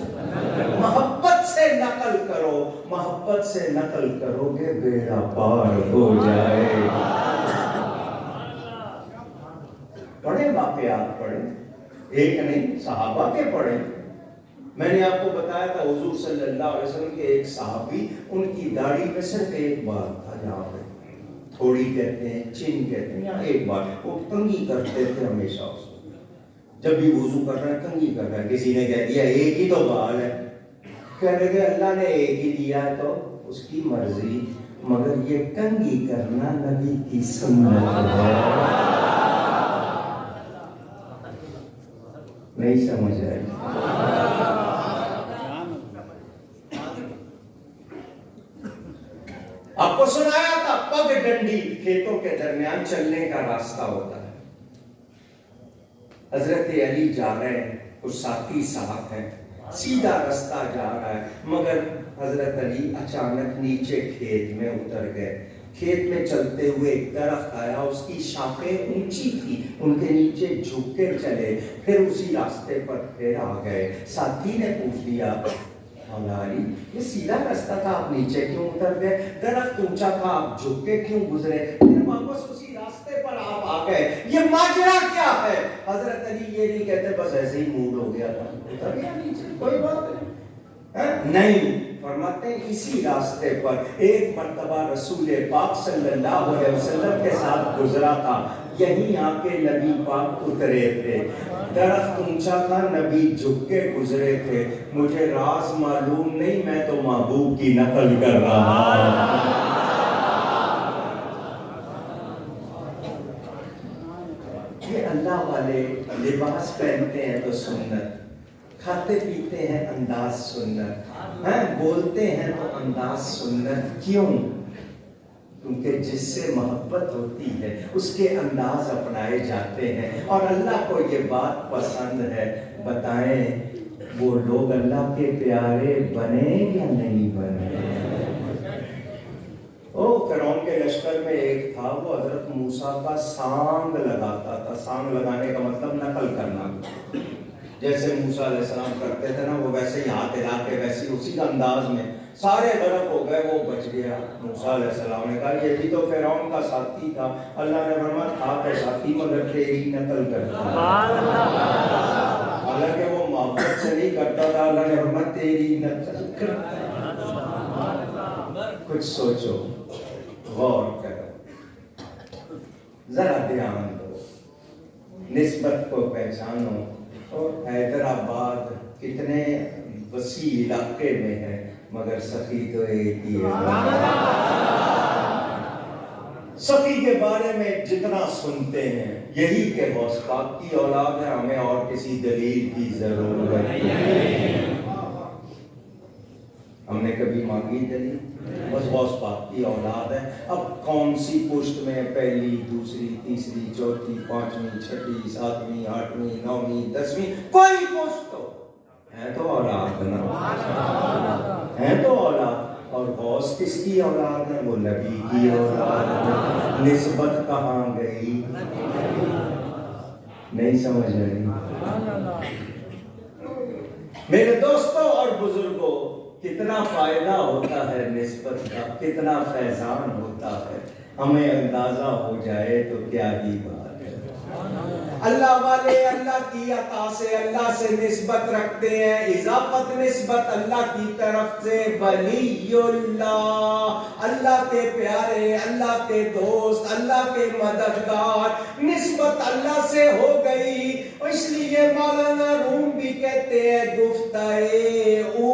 محبت سے نقل کرو، محبت سے نقل کرو گے بیڑا پار ہو جائے۔ پڑھیں واقعات پڑھیں، ایک نہیں صحابہ کے پڑھیں۔ میں نے آپ کو بتایا تھا حضور صلی اللہ علیہ وسلم کے ایک صحابی، ان کی داڑھی میں صرف ایک بار تھا، یہاں پہ تھوڑی کہتے ہیں، چین کہتے ہیں، یہاں ایک بار، وہ کنگھی کرتے تھے ہمیشہ اس کو، جب بھی وضو کر رہے ہیں کنگھی کر رہے ہیں۔ کسی نے کہہ دیا ایک ہی تو بال ہے، کہنے لگے اللہ نے ایک ہی دیا ہے تو اس کی مرضی، مگر یہ کنگھی کرنا نبی کی سنت ہے۔ نہیں سمجھ آئی؟ آپ کو سنایا تھا پگ ڈنڈی کھیتوں کے درمیان چلنے کا راستہ ہوتا ہے۔ حضرت علی جا رہے ہیں، کچھ ساتھی ساتھ ہیں، سیدھا رستہ جا رہا ہے، مگر حضرت علی اچانک نیچے کھیت میں اتر گئے۔ کھیت میں چلتے ہوئے ایک درخت آیا، اس کی شاخیں اونچی تھی، ان کے نیچے جھک کے چلے، پھر اسی راستے پر پھر آ گئے۔ ساتھی نے پوچھ لیا مولا علی یہ سیدھا راستہ تھا، آپ نیچے کیوں اتر گئے؟ درخت اونچا تھا، آپ جھک کے کیوں گزرے؟ پھر واپس اسی راستے پر آپ آ گئے، یہ ماجرا کیا ہے؟ حضرت علی یہ نہیں کہتے بس ایسے ہی موڈ ہو گیا تھا، اتر گیا نیچے، کوئی بات نہیں۔ فرماتے ہیں اسی راستے پر ایک مرتبہ رسول پاک صلی اللہ علیہ وسلم کے ساتھ گزرا تھا، یہیں آ کے نبی پاک اترے تھے، درخت اونچا تھا، نبی جھک کے گزرے تھے، مجھے راز معلوم نہیں، میں تو محبوب کی نقل کر رہا ہوں۔ یہ اللہ والے لباس پہنتے ہیں تو سنت، کھاتے پیتے ہیں انداز سنت، بولتے ہیں تو انداز سنت، کیوں؟ کیونکہ جس سے محبت ہوتی ہے اس کے انداز اپنائے جاتے ہیں، اور اللہ کو یہ بات پسند ہے۔ بتائیں وہ لوگ اللہ کے پیارے بنے یا نہیں بنے؟ فرعون کے لشکر میں ایک تھا، وہ حضرت موسیٰ کا سانگ لگاتا تھا۔ سانگ لگانے کا مطلب نقل کرنا، جیسے موسیٰ علیہ السلام کرتے تھے نا، وہ ویسے ہی ہاتھ ہلا کے ویسے اسی کا انداز میں، سارے غرق ہو گئے، وہ بچ گیا۔ موسیٰ علیہ السلام نے کہا یہ بھی تو فرعون کا ساتھی تھا۔ اللہ نے فرمایا تھا تو ساتھی مگر تیری نقل کرتا ہے، حالانکہ وہ محبت سے نہیں کرتا تھا، اللہ نے فرمایا تیری نقل کرتا ہے۔ کچھ سوچو، غور کرو، ذرا دھیان دو، نسبت کو پہچانو۔ اور حیدرآباد کتنے وسیع علاقے میں ہے، مگر سخی تو ایک ہی ہے۔ سخی کے بارے میں جتنا سنتے ہیں یہی کہ غوث پاک کی اولاد ہے، ہمیں اور کسی دلیل کی ضرورت نہیں۔ ہم نے کبھی مانگی دلیل؟ بس غوث پاک کی اولاد ہے۔ اب کون سی پشت میں، پہلی، دوسری، تیسری، چوتھی، پانچویں، چھٹی، ساتویں، آٹھویں، نویں، دسویں، کوئی پشت ہو، ہے تو اولاد نا، ہے تو اولاد۔ اور غوث کس کی اولاد ہے؟ وہ نبی کی اولاد ہے۔ نسبت کہاں گئی؟ نہیں سمجھ رہی؟ میرے دوستوں اور بزرگوں، کتنا فائدہ ہوتا ہے نسبت کا، کتنا فیضان ہوتا ہے، ہمیں اندازہ ہو جائے تو کیا ہی بات ہے۔ اللہ والے اللہ کی عطا سے اللہ سے نسبت رکھتے ہیں، اضافت نسبت اللہ کی طرف سے، ولی اللہ، اللہ کے پیارے، اللہ کے دوست، اللہ کے مددگار، نسبت اللہ سے ہو گئی۔ اس لیے مولانا روم بھی کہتے ہیں گفتائے او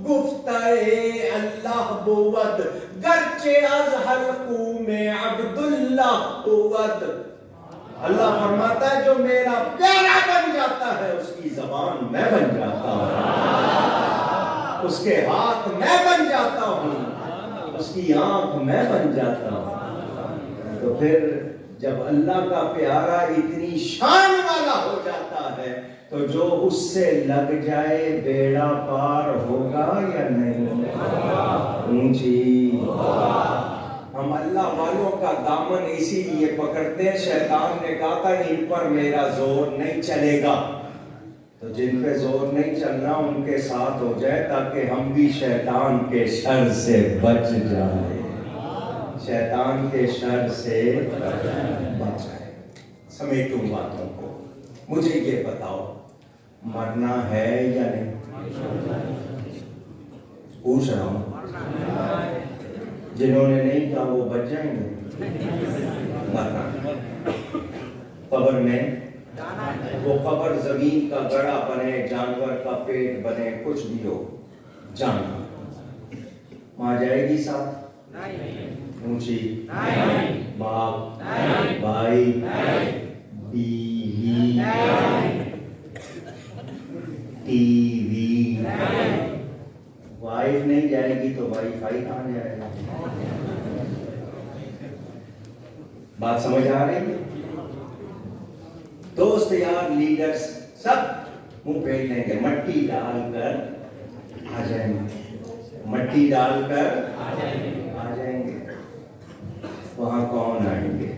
گفتائے اللہ بود، گرچہ از حلقوں میں عبداللہ بود۔ اللہ فرماتا ہے جو میرا پیارا بن جاتا ہے اس کی زبان میں بن جاتا ہوں، اس کے ہاتھ میں بن جاتا ہوں، اس کی آنکھ میں بن جاتا ہوں۔ تو پھر جب اللہ کا پیارا اتنی شان والا ہو جاتا ہے تو جو اس سے لگ جائے بیڑا پار ہوگا یا نہیں؟ اونچی ہم اللہ والوں کا دامن اسی لیے پکڑتے ہیں، شیطان نے کہا تھا ان پر میرا زور نہیں چلے گا، تو جن پہ زور نہیں چلنا ان کے ساتھ ہو جائے تاکہ ہم بھی شیطان کے شر سے بچ جائیں، شیطان کے شر سے بچ جائیں۔ سمیٹوں باتوں کو، مجھے یہ بتاؤ مرنا ہے یا نہیں؟ پوچھ رہا ہوں، جنہوں نے نہیں کہا وہ بچ جائیں گے؟ مرنا قبر میں، وہ قبر زمین کا گڑھا بنے، جانور کا پیٹ بنے، کچھ بھی ہو، جانا ماں جائے گی ساتھ؟ اونچی، باپ، بھائی، بیوی، ٹی وی، وائف نہیں جائے گی تو وائی فائی کہاں جائے گا؟ بات سمجھ آ رہی ہے؟ دوست یار لیڈرز سب منہ پھیر لیں گے، مٹی ڈال کر آ جائیں گے، مٹی ڈال کر آ جائیں گے۔ وہاں کون آئیں گے؟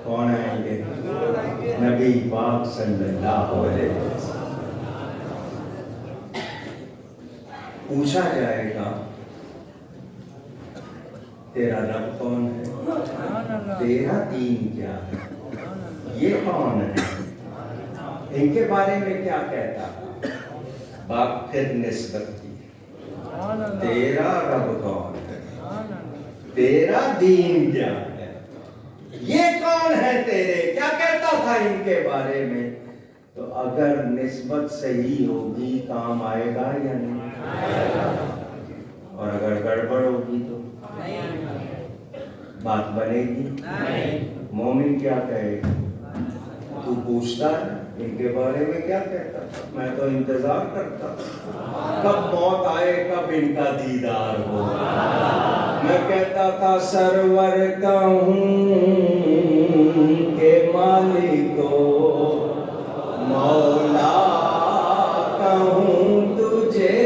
کون آئیں گے؟ نبی پاک صلی اللہ علیہ وسلم۔ پوچھا جائے گا تیرا رب کون ہے، تیرا دین کیا ہے، یہ کون ہے، ان کے بارے میں کیا کہتا؟ باپ پھر نسبت کی، تیرا رب کون ہے، تیرا دین کیا ہے، یہ کون ہے تیرے، کیا کہتا تھا ان کے بارے میں؟ تو اگر نسبت صحیح ہوگی کام آئے گا یا نہیں؟ اور اگر گڑبڑ ہوگی تو بات بنے گی؟ مومن کیا کہے گا؟ تو پوچھتا ہے ان کے بارے میں کیا کہتا تھا؟ میں تو انتظار کرتا کب موت آئے، کب ان کا دیدار ہو۔ میں کہتا تھا سرور کا ہوں کہ مالک و مولا کا ہوں تجھے،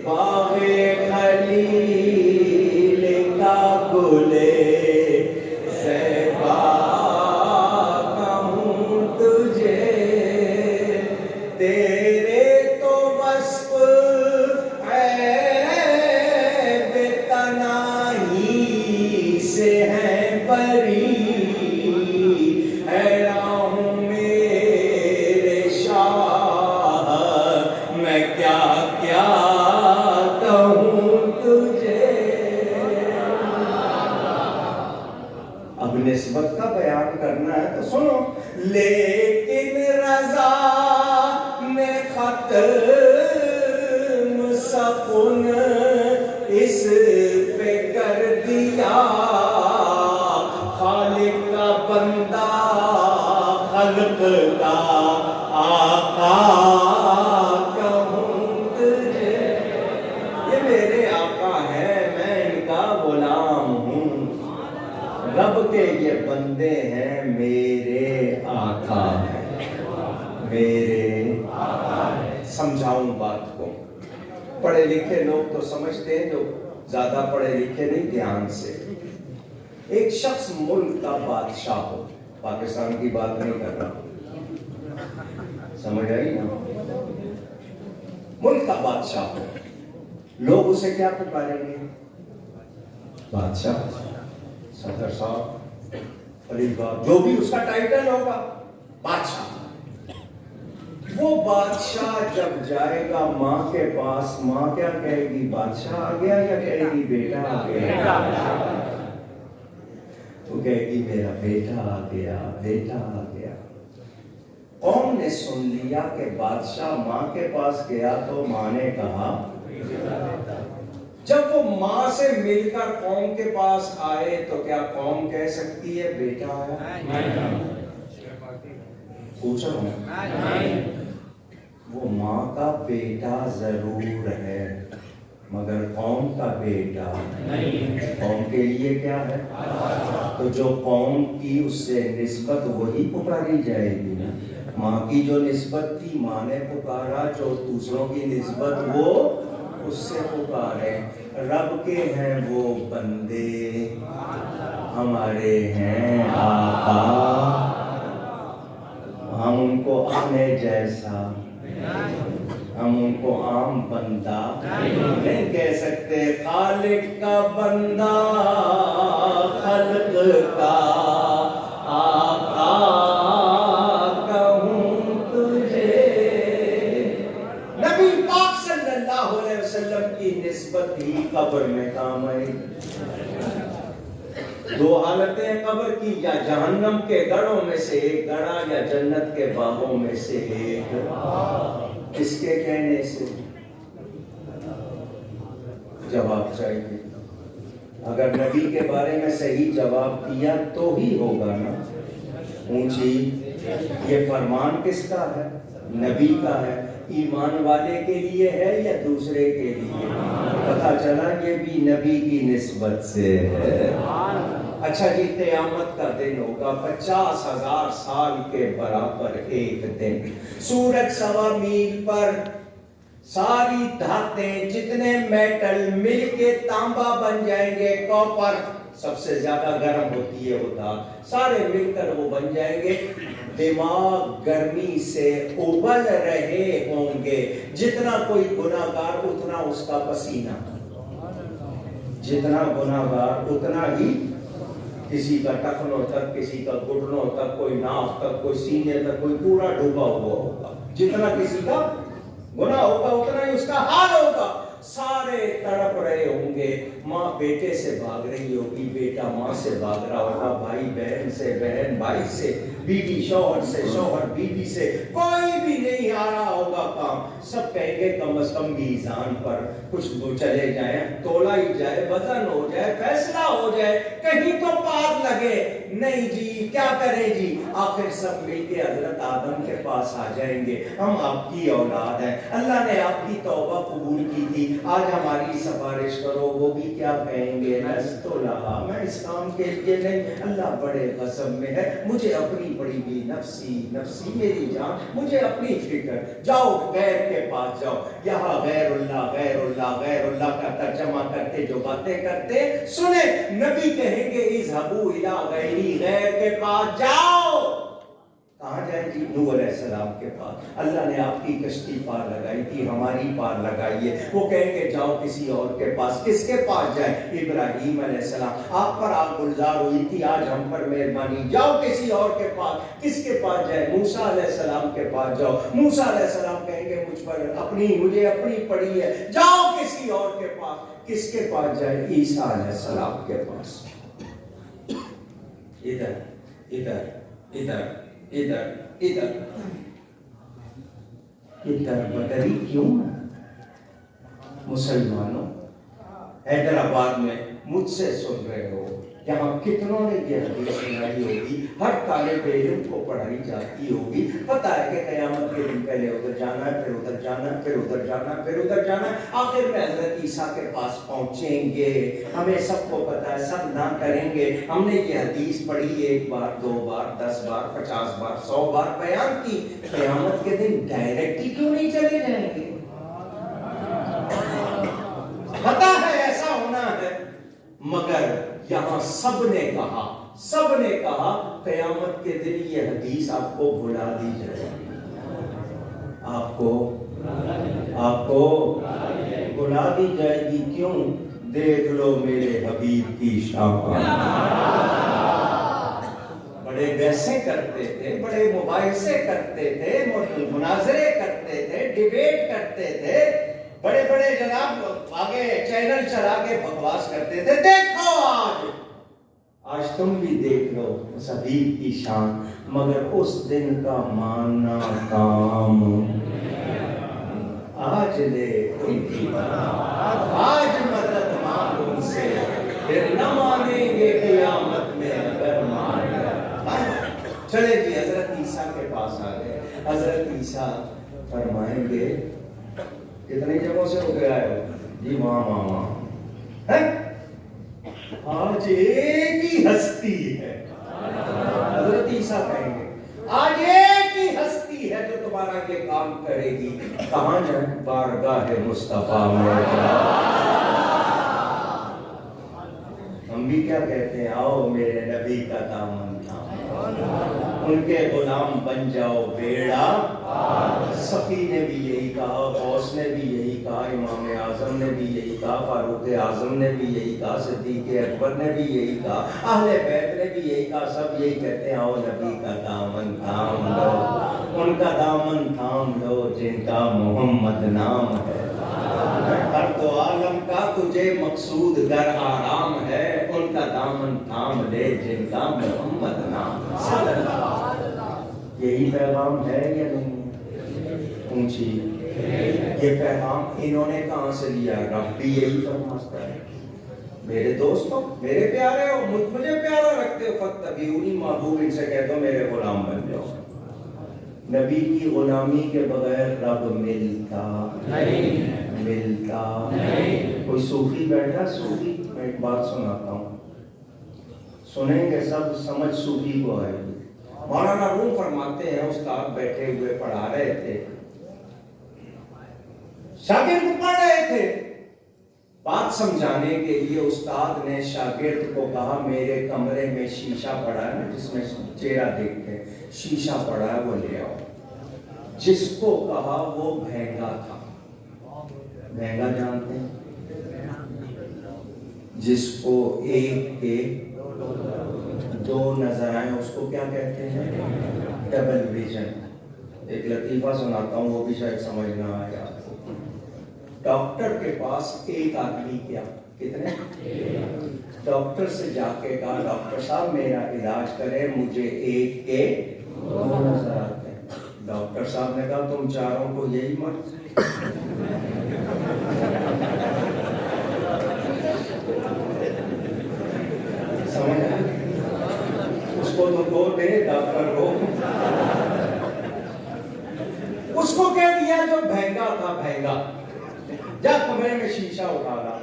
باغ خلیل کا گلے زیبا کا ہوں تجھے، تیرے تو وصف عیب تناہی سے ہے بری، نسبت کا بیان کرنا ہے تو سنو، لیکن رضا نے ختم سکون اس پہ کر دیا، خالق کا بندہ خلق کا آقا کہوں تجھے، یہ میرے آقا ہے، میں ان کا غلام ہوں، رب کے یہ بندے ہیں، میرے آقا ہیں، میرے آقا ہیں۔ سمجھاؤں بات کو، پڑھے لکھے لوگ تو سمجھتے ہیں، جو زیادہ پڑھے لکھے نہیں، دھیان سے۔ ایک شخص ملک کا بادشاہ ہو، پاکستان کی بات نہیں کر رہا، سمجھ آئی نا؟ ملک کا بادشاہ ہو، لوگ اسے کیا پکاریں گے؟ بادشاہ، صدر صاحب، خلیفہ، جو بھی اس کا ٹائٹل ہوگا، بادشاہ۔ وہ بادشاہ جب جائے گا ماں کے پاس، ماں کیا کہے گی؟ بادشاہ آ گیا، یا کہے گی بیٹا آ گیا؟ وہ کہے گی میرا بیٹا آ گیا، بیٹا آ گیا۔ قوم نے سن لیا کہ بادشاہ ماں کے پاس گیا تو ماں نے کہا، جب وہ ماں سے مل کر قوم کے پاس آئے تو کیا قوم کہہ سکتی ہے بیٹا آیا؟ پوچھ رہا ہوں، وہ ماں کا بیٹا ضرور ہے مگر قوم کا بیٹا نہیں، قوم کے لیے کیا ہے؟ تو جو قوم کی اس سے نسبت وہی پکاری جائے گی نا۔ ماں کی جو نسبت تھی ماں نے پکارا، جو دوسروں کی نسبت وہ اس سے پکارے۔ رب کے ہیں وہ بندے، ہمارے ہیں آقا، ہم ان کو آنے جیسا، ہم ان کو عام بندہ نہیں کہہ سکتے۔ خالق کا بندہ، خلق کا آقا کہوں تجھے۔ نبی پاک صلی اللہ علیہ وسلم کی نسبت ہی قبر میں کام آئی۔ دو حالتیں قبر کی، یا جہنم کے گڑھوں میں سے ایک گڑھا، یا جنت کے باغوں میں سے ایک۔ کس کے کہنے سے؟ جواب چاہیے۔ اگر نبی کے بارے میں صحیح جواب دیا تو ہی ہوگا نا۔ اونچی یہ فرمان کس کا ہے؟ نبی کا ہے۔ ایمان والے کے لیے ہے یا دوسرے کے لیے؟ پتہ چلا یہ بھی نبی کی نسبت سے ہے۔ اچھا جی، قیامت کا دن ہوگا 50,000 سال کے برابر ایک دن۔ سورج 1.25 میل پر ساری دھاتیں، جتنے میٹل مل کے تانبا بن جائیں گے، کاپر سب سے زیادہ گرم ہوتی ہے وہ دھات، سارے مل کر وہ بن جائیں گے۔ دماغ گرمی سے ابل رہے ہوں گے۔ جتنا کوئی گناہگار اتنا اس کا پسینہ، جتنا گناہگار اتنا ہی، کسی کا ٹخنوں تک، کسی کا گھٹنوں تک، کوئی ناف تک، کوئی سینے تک، کوئی پورا ڈوبا ہوا ہوگا۔ جتنا کسی کا گناہ ہوگا اتنا ہی اس کا حال ہوگا۔ سارے تڑپ رہے ہوں گے۔ ماں بیٹے سے بھاگ رہی ہوگی، بیٹا ماں سے بھاگ رہا ہوگا، بھائی بہن سے، بہن بھائی سے، بیوی شوہر سے، شوہر بیوی سے، کوئی بھی نہیں آ رہا ہوگا کام۔ سب کہیں گے کم از کم میزان پر کچھ چلے جائیں، تولا ہی جائے، وزن ہو جائے، فیصلہ ہو جائے، کہیں تو پار لگے۔ نہیں جی، کیا کریں جی؟ آخر سب مل کے حضرت آدم کے پاس آ جائیں گے۔ ہم آپ کی اولاد ہیں، اللہ نے آپ کی توبہ قبول کی تھی، آج ہماری سفارش کرو۔ وہ بھی کیا کہیں گے؟ لست لہا، میں اس کام کے لیے نہیں، اللہ بڑے غضب میں ہے، مجھے اپنی پڑی ہوئی نفسی نفسی، میری جان، مجھے اپنی فکر۔ جاؤ غیر کے پاس جاؤ۔ یہاں غیر اللہ غیر اللہ غیر اللہ کا ترجمہ کرتے جو باتیں کرتے سنیں، نبی کہیں گے اذهبوا الی غیری، غیر کے پاس جاؤ۔ کہاں جائیں جی؟ نوح علیہ السلام کے پاس۔ اللہ نے آپ کی کشتی پار لگائی تھی، ہماری پار لگائی ہے۔ وہ کہیں گے جاؤ کسی اور کے پاس۔ کس کے پاس جائیں؟ ابراہیم علیہ السلام، آپ پر آگ گلزار ہوئی تھی، آج ہم پر مہربانی، جاؤ کسی اور کے پاس۔ کس کے پاس جائیں؟ موسیٰ علیہ السلام کے پاس جاؤ۔ موسیٰ علیہ السلام کہیں گے مجھ پر مجھے اپنی پڑی ہے، جاؤ کسی اور کے پاس۔ کس کے پاس جائیں؟ عیسیٰ علیہ السلام کے پاس۔ ادھر ادھر ادھر ادھر ادھر ادھر بدری کیوں ہے؟ مسلمانوں، حیدرآباد میں مجھ سے سن رہے ہو، یہاں کتنوں نے یہ حدیث سنائی ہوگی، ہر طالب علم کو پڑھائی جاتی ہوگی، پتہ ہے کہ قیامت کے دن پہلے ادھر جانا ہے، پھر ادھر جانا ہے، پھر ادھر جانا ہے، پھر ادھر جانا ہے، آخر میں حضرت عیسیٰ کے پاس پہنچیں گے۔ ہمیں سب کو پتہ ہے، سب نہ کریں گے۔ ہم نے یہ حدیث پڑھی 1 بار 2 بار 10 بار 50 بار 100 بار بیان کی۔ قیامت کے دن ڈائریکٹ ہی کیوں نہیں چلے جائیں گے؟ پتہ ہے ایسا ہونا ہے، مگر یہاں سب نے کہا قیامت کے دن یہ حدیث آپ کو بھلا دی جائے گی، آپ کو بھلا دی جائے گی۔ کیوں؟ دیکھ لو میرے حبیب کی شان۔ بڑے بحثیں کرتے تھے، بڑے مباحثے کرتے تھے، مناظرے کرتے تھے، ڈیبیٹ کرتے تھے، بڑے بڑے جناب آگے چینل چلا کے بکواس کرتے تھے۔ دیکھو آج تم بھی دیکھ لو اس حبیب کی شان، مگر اس دن کا ماننا کام آج لے ان کی برات، آج مدد مانگ ان سے، پھر نہ مانیں گے قیامت میں اگر مان گئے۔ چلے جی حضرت عیسیٰ کے پاس آ گئے۔ حضرت عیسیٰ فرمائیں گے کتنی جگہوں سے ہو گیا ہے جی؟ وہاں آج ایک ہی ہستی ہے۔ حضرت عیسیٰ کہیں گے آج ایک ہی ہستی لڑکی ہے جو تمہارا یہ کام کرے گی. کہاں جائیں؟ بارگاہ مصطفیٰ میں. ہم بھی کیا کہتے ہیں؟ آؤ میرے نبی کا دامن تھامو، ان کے غلام بن جاؤ بیڑا. سخی نے بھی یہی کہا، غوث نے بھی یہی کہا، امام اعظم نے بھی یہی کہا، فاروق اعظم نے بھی یہی کہا، صدیق اکبر نے بھی یہی کہا، اہل بیت نے بھی یہی کہا. سب یہی کہتے ہیں آؤ نبی کا دامن تھام لو، ان کا دامن تھام لو جن کا محمد نام ہے. ہر دو عالم کا تجھے مقصود گر آرام ہے، ان کا دامن تھام لے جن کا محمد نام. یہی پیغام ہے یا نہیں؟ اونچی یہ پیغام انہوں نے کہاں سے لیا؟ رب بھی یہی فرماتا ہے. میرے دوستوں، میرے پیارے ہو، مجھے پیارا رکھتے ہو، فاتبعونی، محبوب ان سے کہہ دو میرے غلام بن جاؤ. نبی کی غلامی کے بغیر رب ملتا نہیں. کوئی صوفی بیٹھا، صوفی، میں ایک بات سناتا ہوں، سنیں گے سب، سمجھ صوفی کو آئے گی. مولانا روم فرماتے ہیں، استاد بیٹھے ہوئے پڑھا رہے تھے، شاگرد پڑھ رہے تھے. بات سمجھانے کے لیے استاد نے شاگرد کو کہا میرے کمرے میں شیشہ پڑا ہے جس میں چہرہ دیکھتے ہیں، شیشہ پڑا ہے وہ لے آؤ. جس کو کہا وہ بھینگا تھا. بھینگا جانتے ہیں؟ جس کو ایک کے دو نظر آئیں اس کو کیا کہتے ہیں؟ Double vision. ایک لطیفہ سناتا ہوں، وہ بھی شاید سمجھ نہ آئے آپ کو. ڈاکٹر کے پاس ایک آدمی کیا، کتنے؟ ڈاکٹر سے جا کے کہا ڈاکٹر صاحب میرا علاج کرے، مجھے ایک کے دو نظر آتے ہیں. ڈاکٹر صاحب نے کہا تم چاروں کو یہی مرض. سمجھ اس کو تو دو دے ڈاکٹر کو. اس کو کہہ دیا جو بھینگا تھا، بھینگا جا کمرے میں شیشہ اٹھا رہا.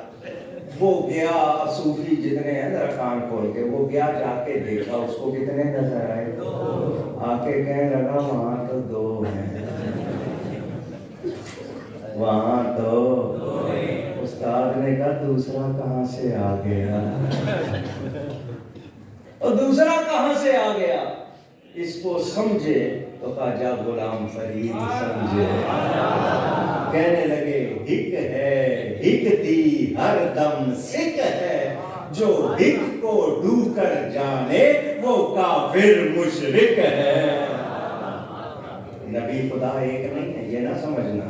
وہ گیا، صوفی جتنے ہیں ذرا کان کھول کے، وہ گیا جا کے دیکھا، اس کو کتنے نظر آئے؟ آ کے کہنے لگا وہاں تو دو ہیں، وہاں تو. استاد نے کہا دوسرا کہاں سے آ گیا؟ اور دوسرا کہاں سے آ گیا؟ اس کو سمجھے تو خواجہ غلام فرید سمجھے. کہنے لگے ہک ہے ہک دی ہر دم سکھ ہے، جو ہک کو ڈو کر جانے وہ کافر مشرک ہے. نبی خدا ایک نہیں ہے، یہ نہ سمجھنا.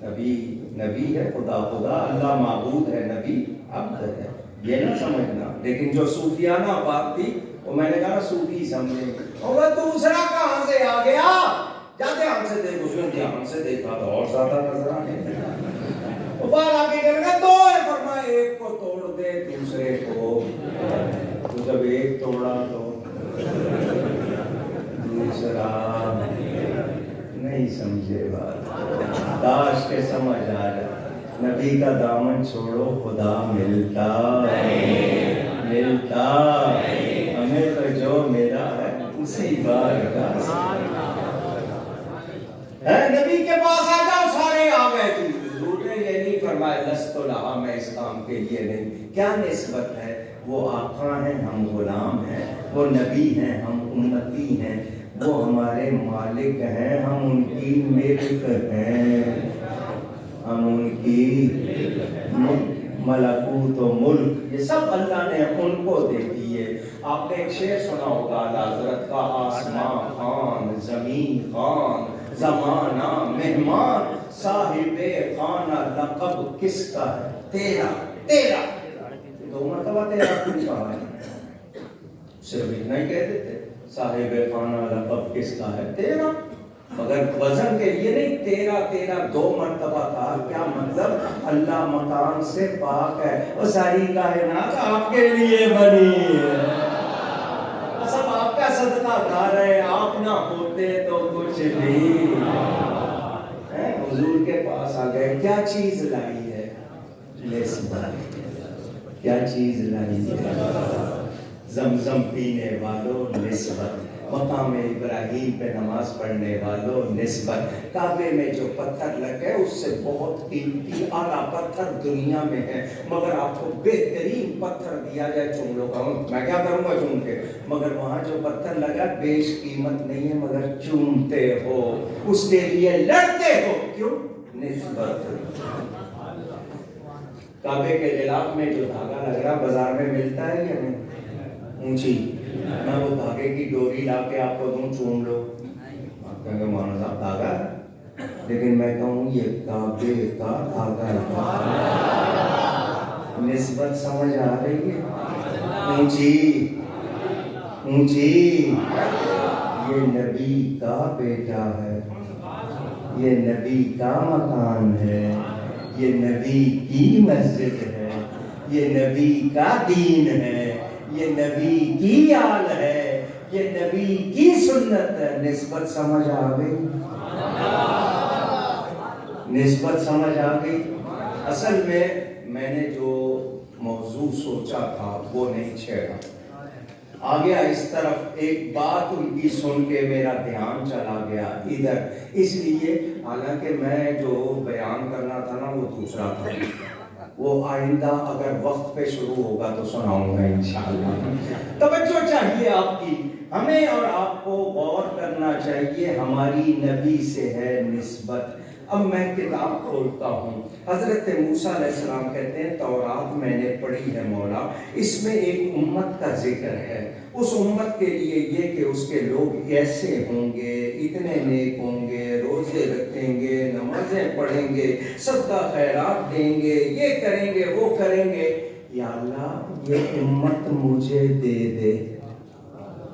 نبی نبی ہے، خدا خدا، اللہ معبود ہے، نبی عبد ہے، یہ نہ سمجھنا. لیکن جو صوفیانہ بات تھی وہ میں نے کہا صوفی سمجھیں. اور دوسرا کہاں سے آ گیا؟ جا دھیان سے دیکھ. اس نے دھیان سے دیکھا تو اور زیادہ نظر آنے لگا. وہ باہر آ کے کہنے لگا دو ہے، فرمایا ایک کو توڑ دے دوسرے کو. تو جب ایک توڑا تو دوسرا نہیں سمجھے بات. کاش کے سمجھ آ جائے. نبی کا دامن چھوڑو، خدا ملتا ملتا. ہمیں تو جو ملا ہے اسی بار کا ہے. نبی کے پاس آ جاؤ، سارے آ گئے تھی. حضور نے یہ نہیں فرمایا لست لہا، میں اس کام کے لیے نہیں. کیا نسبت ہے؟ وہ آقا ہیں، ہم غلام ہیں. وہ نبی ہیں، ہم امتی ہیں. وہ ہمارے مالک ہیں، ہم ان کی ملک ہیں. ہم ان کی ملکوت و ملک یہ سب اللہ نے ان کو دے دیے. آپ نے ایک شعر سنا ہوگا حضرت کا، آسمان خان زمین خان زمانہ مہمان، صاحب خانہ لقب کس کا ہے؟ تیرا. تیرا دو مرتبہ تیرا کیوں کہا ہے؟ صرف اتنا ہی کہہ دیتے صاحب خانہ لقب کس کا ہے؟ تیرا. مگر وزن کے لیے نہیں، تیرا تیرا دو مرتبہ کہا. کیا مطلب؟ اللہ مکان سے پاک ہے، وہ ساری کائنات آپ کے لیے بنی ہے، سب آپ کا صدقہ کھا رہے. آپ نہ ہوتے تو کچھ بھی. حضور کے پاس آ گئے، کیا چیز لائی ہے؟ نسبت. کیا چیز لائی ہے؟ زمزم پینے والوں نسبت، مقام ابراہیم پہ نماز پڑھنے والوں نسبت، کعبے میں جو پتھر لگے اس سے بہت قیمتی اعلیٰ پتھر دنیا میں ہے، مگر آپ کو بہترین پتھر دیا جائے چوم لو، کہوں میں کیا کروں گا چوم کے، مگر وہاں جو پتھر لگا بیش قیمت نہیں ہے مگر چومتے ہو، اس کے لیے لڑتے ہو، کیوں؟ نسبت۔ کعبے کے غلاف میں جو دھاگا لگ رہا بازار میں ملتا ہے یا نہیں؟ اونچی، میں وہ دھاگے کی ڈوری لا کے آپ کو دوں چوم لو، آپ کہیں گے مولانا صاحب دھاگا، لیکن میں کہوں یہ کعبے کا دھاگا ہے، نسبت سمجھ آ رہی ہے؟ اونچی اونچی، یہ نبی کا بیٹا ہے، یہ نبی کا مکان ہے، یہ نبی کی مسجد ہے، یہ نبی کا دین ہے، یہ نبی کی آل ہے، یہ نبی کی سنت ہے، نسبت سمجھ آ گئی؟ نسبت سمجھ آ گئی؟ اصل میں نے جو موضوع سوچا تھا وہ نہیں چھیڑا، آ گیا اس طرف، ایک بات ان کی سن کے میرا دھیان چلا گیا ادھر، اس لیے حالانکہ میں جو بیان کرنا تھا نا وہ دوسرا تھا، وہ آئندہ اگر وقت پہ شروع ہوگا تو سناؤں گا انشاءاللہ۔ توجہ چاہیے آپ کی، ہمیں اور آپ کو غور کرنا چاہیے، ہماری نبی سے ہے نسبت۔ اب میں کتاب کھولتا ہوں، حضرت موسیٰ علیہ السلام کہتے ہیں تورات میں نے پڑھی ہے مولا، اس میں ایک امت کا ذکر ہے، اس امت کے لیے یہ کہ اس کے لوگ ایسے ہوں گے، اتنے نیک ہوں گے، روزے رکھیں گے، نمازیں پڑھیں گے، صدقہ خیرات دیں گے، یہ کریں گے وہ کریں گے، یا اللہ یہ امت مجھے دے دے۔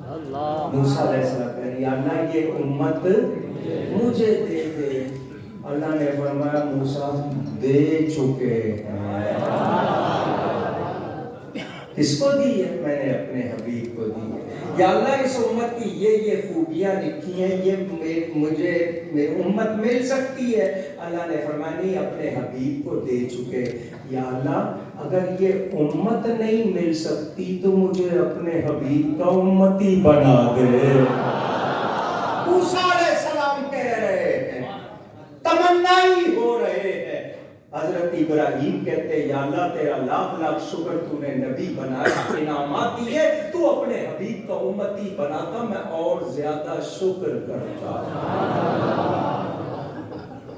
موسیٰ علیہ السلام کہتے ہیں یا اللہ یہ امت مجھے دے دے، اللہ نے فرمایا موسیٰ دے چکے ہیں۔ کس کو دی ہے؟ میں نے اپنے حبیب کو دی ہے۔ یا اللہ اس امت کی یہ خوبیاں لکھی ہیں، یہ مجھے امت مل سکتی ہے، اللہ نے فرمایا نہیں اپنے حبیب کو دے چکے۔ یا اللہ اگر یہ امت نہیں مل سکتی تو مجھے اپنے حبیب کا امتی بنا دے۔ موسیٰ علیہ السلام کہہ رہے ہیں، تمنائی ہو رہے ہیں، حضرت ابراہیم کہتے ہیں یا اللہ تیرا لاکھ لاکھ شکر تو نے نبی بنایا، انعامات دیے، تو اپنے حبیب کا امتی بناتا میں اور زیادہ شکر کرتا۔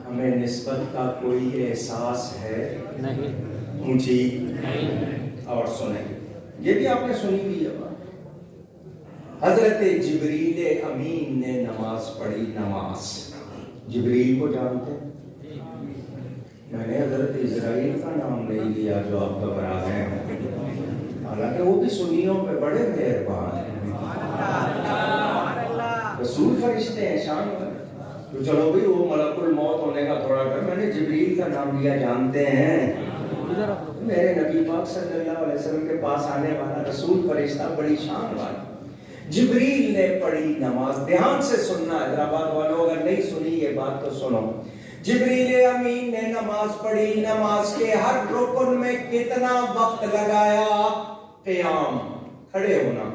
ہمیں نسبت کا کوئی احساس ہے نہیں؟ اونچی اور سنیں، یہ بھی آپ نے سنی ہوئی ہے بات، حضرت جبریل امین نے نماز پڑھی، نماز، جبریل کو جانتے ہیں؟ میں نے حضرت اسرائیل کا نام نہیں لیا جو آپ گھبرا گئے ہیں، حالانکہ وہ بھی سنیوں پہ بڑے مہربان ہیں، رسول فرشتے ہیں، شان تو چلو بھی وہ ملک الموت ہونے کا تھوڑا ڈر، میں نے جبریل کا نام لیا، جانتے ہیں میرے نبی پاک صلی اللہ علیہ وسلم کے پاس آنے والا رسول فرشتہ بڑی شان والا۔ جبریل نے پڑھی نماز، دھیان سے سننا حیدرآباد والوں، اگر نہیں سنی یہ بات تو سنو، جبریل امین نے نماز پڑھی، نماز کے ہر رکن میں کتنا وقت لگایا؟ قیام، کھڑے ہونا،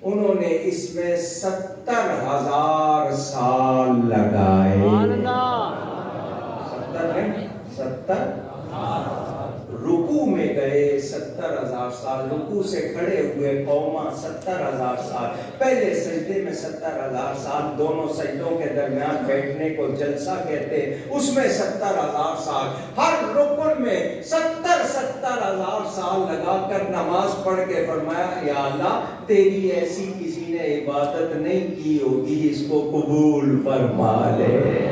انہوں نے اس میں 70,000 سال لگائے۔ 70 رکوع میں گئے 70,000 سال، رکوع سے کھڑے ہوئے قوما 70,000 سال، پہلے سجدے میں 70,000 سال، دونوں سجدوں کے درمیان بیٹھنے کو جلسہ کہتے، اس میں 70,000 سال، ہر رکن میں 70,000 سال لگا کر نماز پڑھ کے فرمایا یا اللہ تیری ایسی کسی نے عبادت نہیں کی ہوگی، اس کو قبول فرما لے۔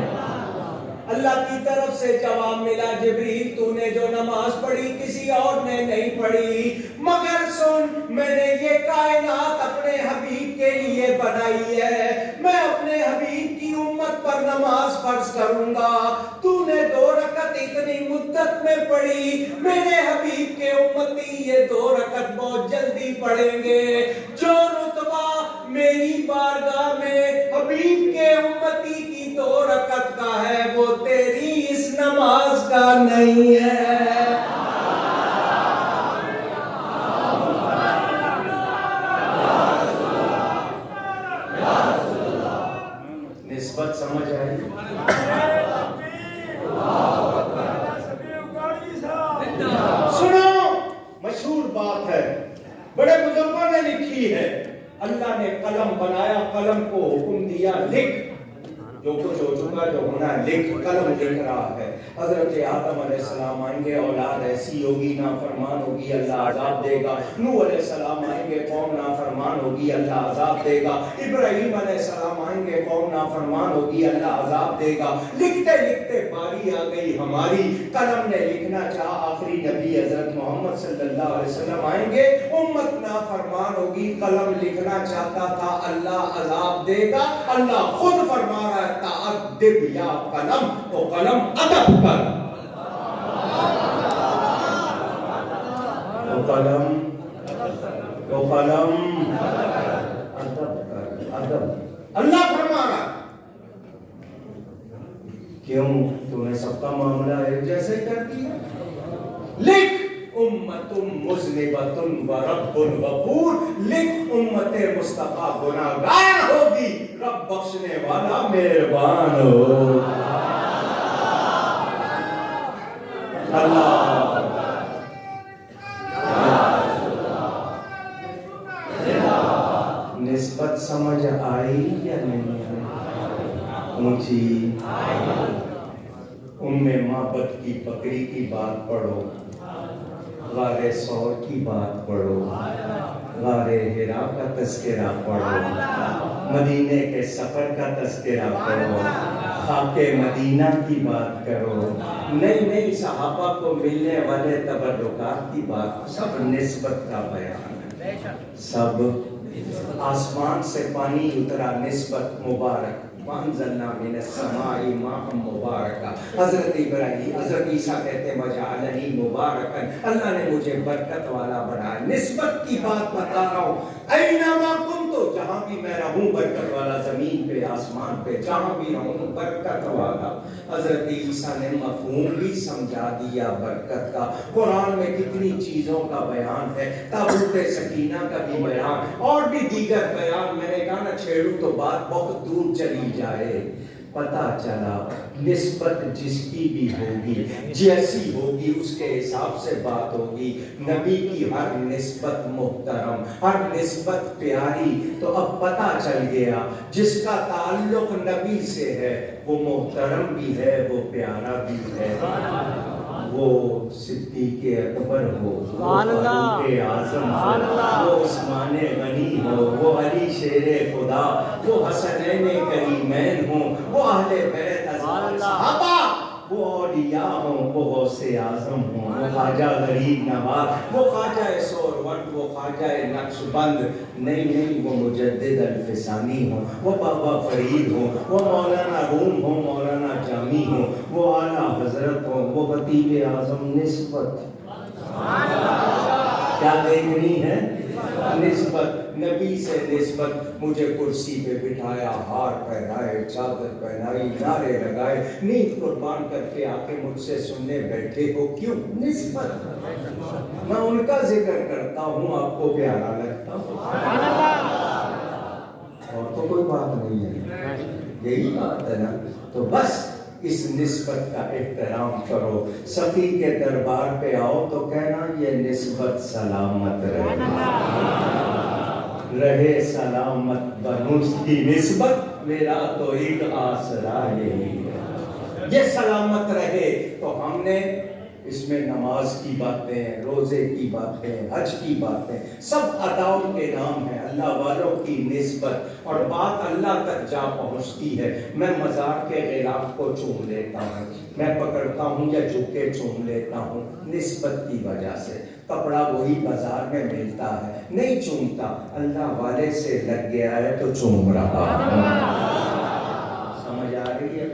اللہ کی طرف سے جواب ملا، جبریل تو نے جو نماز پڑھی کسی اور نے نہیں پڑھی، مگر سن میں نے یہ کائنات اپنے حبیب کے لیے بنائی ہے، میں اپنے حبیب کی امت پر نماز فرض کروں گا، تو نے 2 رکعت اتنی مدت میں پڑھی، میرے حبیب کے امتی یہ 2 رکعت بہت جلدی پڑھیں گے، جو رتبہ میری بارگاہ میں حبیب کے امتی کی 2 رکعت کا ہے وہ تیری اس نماز کا نہیں ہے۔ سمجھ آئی؟ سنو، مشہور بات ہے، بڑے بزرگوں نے لکھی ہے، اللہ نے قلم بنایا، قلم کو حکم دیا لکھ، جو کچھ ہو چکا جو ہونا ہے لکھ، قلم لکھ رہا ہے۔ حضرت آدم علیہ السلام آئیں گے، اولاد ایسی ہوگی نافرمان ہوگی، اللہ عذاب دے گا۔ نوح علیہ السلام آئیں گے، قوم نافرمان ہوگی، اللہ عذاب دے گا۔ ابراہیم علیہ السلام آئیں گے، قوم نافرمان ہوگی، اللہ عذاب دے گا۔ لکھتے لکھتے باری آ گئی ہماری، قلم نے لکھنا چاہا، آخری نبی حضرت محمد صلی اللہ علیہ وسلم آئیں گے، امت نافرمان ہوگی، قلم لکھنا چاہتا تھا، اللہ عذاب دے گا۔ اللہ خود فرما رہا ہے تعدب یا قلم، تو قلم ادب کر، تو قلم ادب کر، ادب۔ اللہ فرما رہا کیوں تم نے سب کا معاملہ ایک جیسے کر دیا؟ لکھ امت مذنبۃ و رب غفور، لکھ امت مصطفیٰ گناہگار ہوگی، رب بخشنے والا مہربان ہو۔ اللہ نسبت سمجھ آئی یا نہیں آئی؟ اونچی ام معبد کی بکری کی بات پڑھو، غار ثور کی بات پڑھو، غار حرا کا تذکرہ پڑھو، مدینے کے سفر کا تذکرہ پڑھو، خاک مدینہ کی بات کرو، نئی نئی صحابہ کو ملنے والے تبرکات کی بات، سب نسبت کا بیان ہے، سب آسمان سے پانی اترا، نسبت مبارک، وَأَنزَلْنَا مِنَ السَّمَاءِ مَاءً مُبَارَكًا۔ حضرت ابراہیم، حضرت عیسیٰ کہتے ہیں وَجَعَلَنِي مُبَارَكًا، اللہ نے مجھے برکت والا بنایا۔ نسبت کی بات بتا رہا ہوں، اَيْنَمَا كُنْتُ، جہاں بھی میں رہوں برکت والا، زمین پہ آسمان پہ جہاں بھی رہوں برکت والا۔ حضرت عیسیٰ نے مفہوم بھی سمجھا دیا برکت کا۔ قرآن میں کتنی چیزوں کا بیان ہے، تابوت سکینہ کا بھی بیان، اور بھی دیگر بیان، میں نے کہا نہ چھیڑوں تو بات بہت دور چلی جائے۔ پتہ چلا نسبت جس کی بھی ہوگی، جیسی ہوگی اس کے حساب سے بات ہوگی۔ نبی کی ہر نسبت محترم، ہر نسبت پیاری، تو اب پتہ چل گیا جس کا تعلق نبی سے ہے وہ محترم بھی ہے، وہ پیارا بھی ہے۔ وہ صدیق اکبر ہو، وہ فاروق اعظم ہو، وہ عثمان غنی ہو، وہ علی شیر خدا، وہ حسنین کریمین ہوں، وہ اہل بیت ازواج صحابہ، وہ اولیاء ہوں، وہ غوث اعظم ہوں، وہ خواجہ غریب نواز، وہ خواجہ سہروردی، وہ خواجہ نقشبند، نہیں وہ مجدد الفسانی ہوں، وہ بابا فرید ہوں، وہ مولانا روم ہوں، مولانا جامی ہوں، وہ اعلیٰ حضرت ہوں، وہ خطیب اعظم۔ نسبت کیا دیکھنی ہے؟ نسبت، نبی سے نسبت، مجھے کرسی پہ بٹھایا، ہار پہنائے، چادر پہنائی، نعرے لگائے، نیند قربان کر کے آ کے مجھ سے سننے بیٹھے ہو، کیوں؟ نسبت۔ میں ان کا ذکر کرتا ہوں، آپ کو پیارا لگتا ہوں، اور تو کوئی بات نہیں ہے، یہی بات ہے نا۔ تو بس اس نسبت کا احترام کرو، سفی کے دربار پہ آؤ تو کہنا یہ نسبت سلامت رہے سلامت بنو اس کی نسبت، میرا تو ایک آسرا یہی ہے، یہ سلامت رہے۔ تو ہم نے اس میں نماز کی باتیں، روزے کی باتیں، حج کی باتیں، سب اداؤں کے نام ہیں، اللہ والوں کی نسبت، اور بات اللہ تک جا پہنچتی ہے۔ میں مزار کے غلاف کو چوم لیتا ہوں، میں پکڑتا ہوں یا جھک کے چوم لیتا ہوں، نسبت کی وجہ سے۔ کپڑا وہی بازار میں ملتا ہے، نہیں چومتا، اللہ والے سے لگ گیا ہے تو چوم رہا ہوں۔ سمجھ آ رہی ہے؟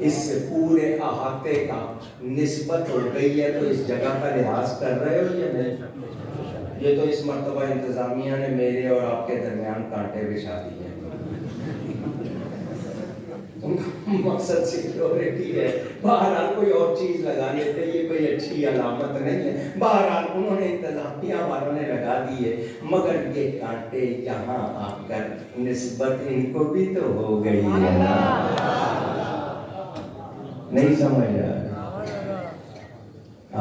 اس پورے احاطے کا نسبت ہو گئی ہے، تو اس جگہ کا لحاظ کر رہے ہو یا نہیں؟ یہ تو اس مرتبہ انتظامیہ نے میرے اور آپ کے درمیان کانٹے بچھا دیے، ان کا مقصد سیکیورٹی ہے. بہرحال کوئی اور چیز لگا لیتے, یہ کوئی اچھی علامت نہیں ہے. بہرحال انہوں نے انتظامیہ والوں نے لگا دی ہے, مگر یہ کانٹے یہاں آ کر نسبت ان کو بھی تو ہو گئی ہے نا. نہیں سمجھ رہا.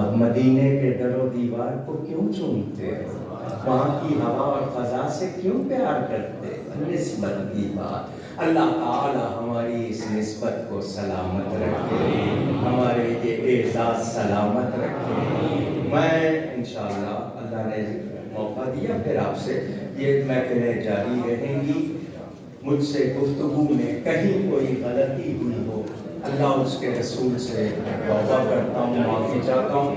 اب مدینے کے در و دیوار کو کیوں چومتے ہو, وہاں کی ہوا اور فضا سے کیوں پیار کرتے ہو؟ نسبت کی بات. اللہ تعالی ہماری اس نسبت کو سلامت رکھے, ہمارے یہ اعزاز سلامت رکھے. میں انشاءاللہ اللہ نے موقع دیا, پھر آپ سے یہ محفلیں جاری رہیں گی. مجھ سے گفتگو میں کہیں کوئی غلطی ہوئی ہو, اللہ اس کے رسول سے توبہ کرتا ہوں, معافی چاہتا ہوں.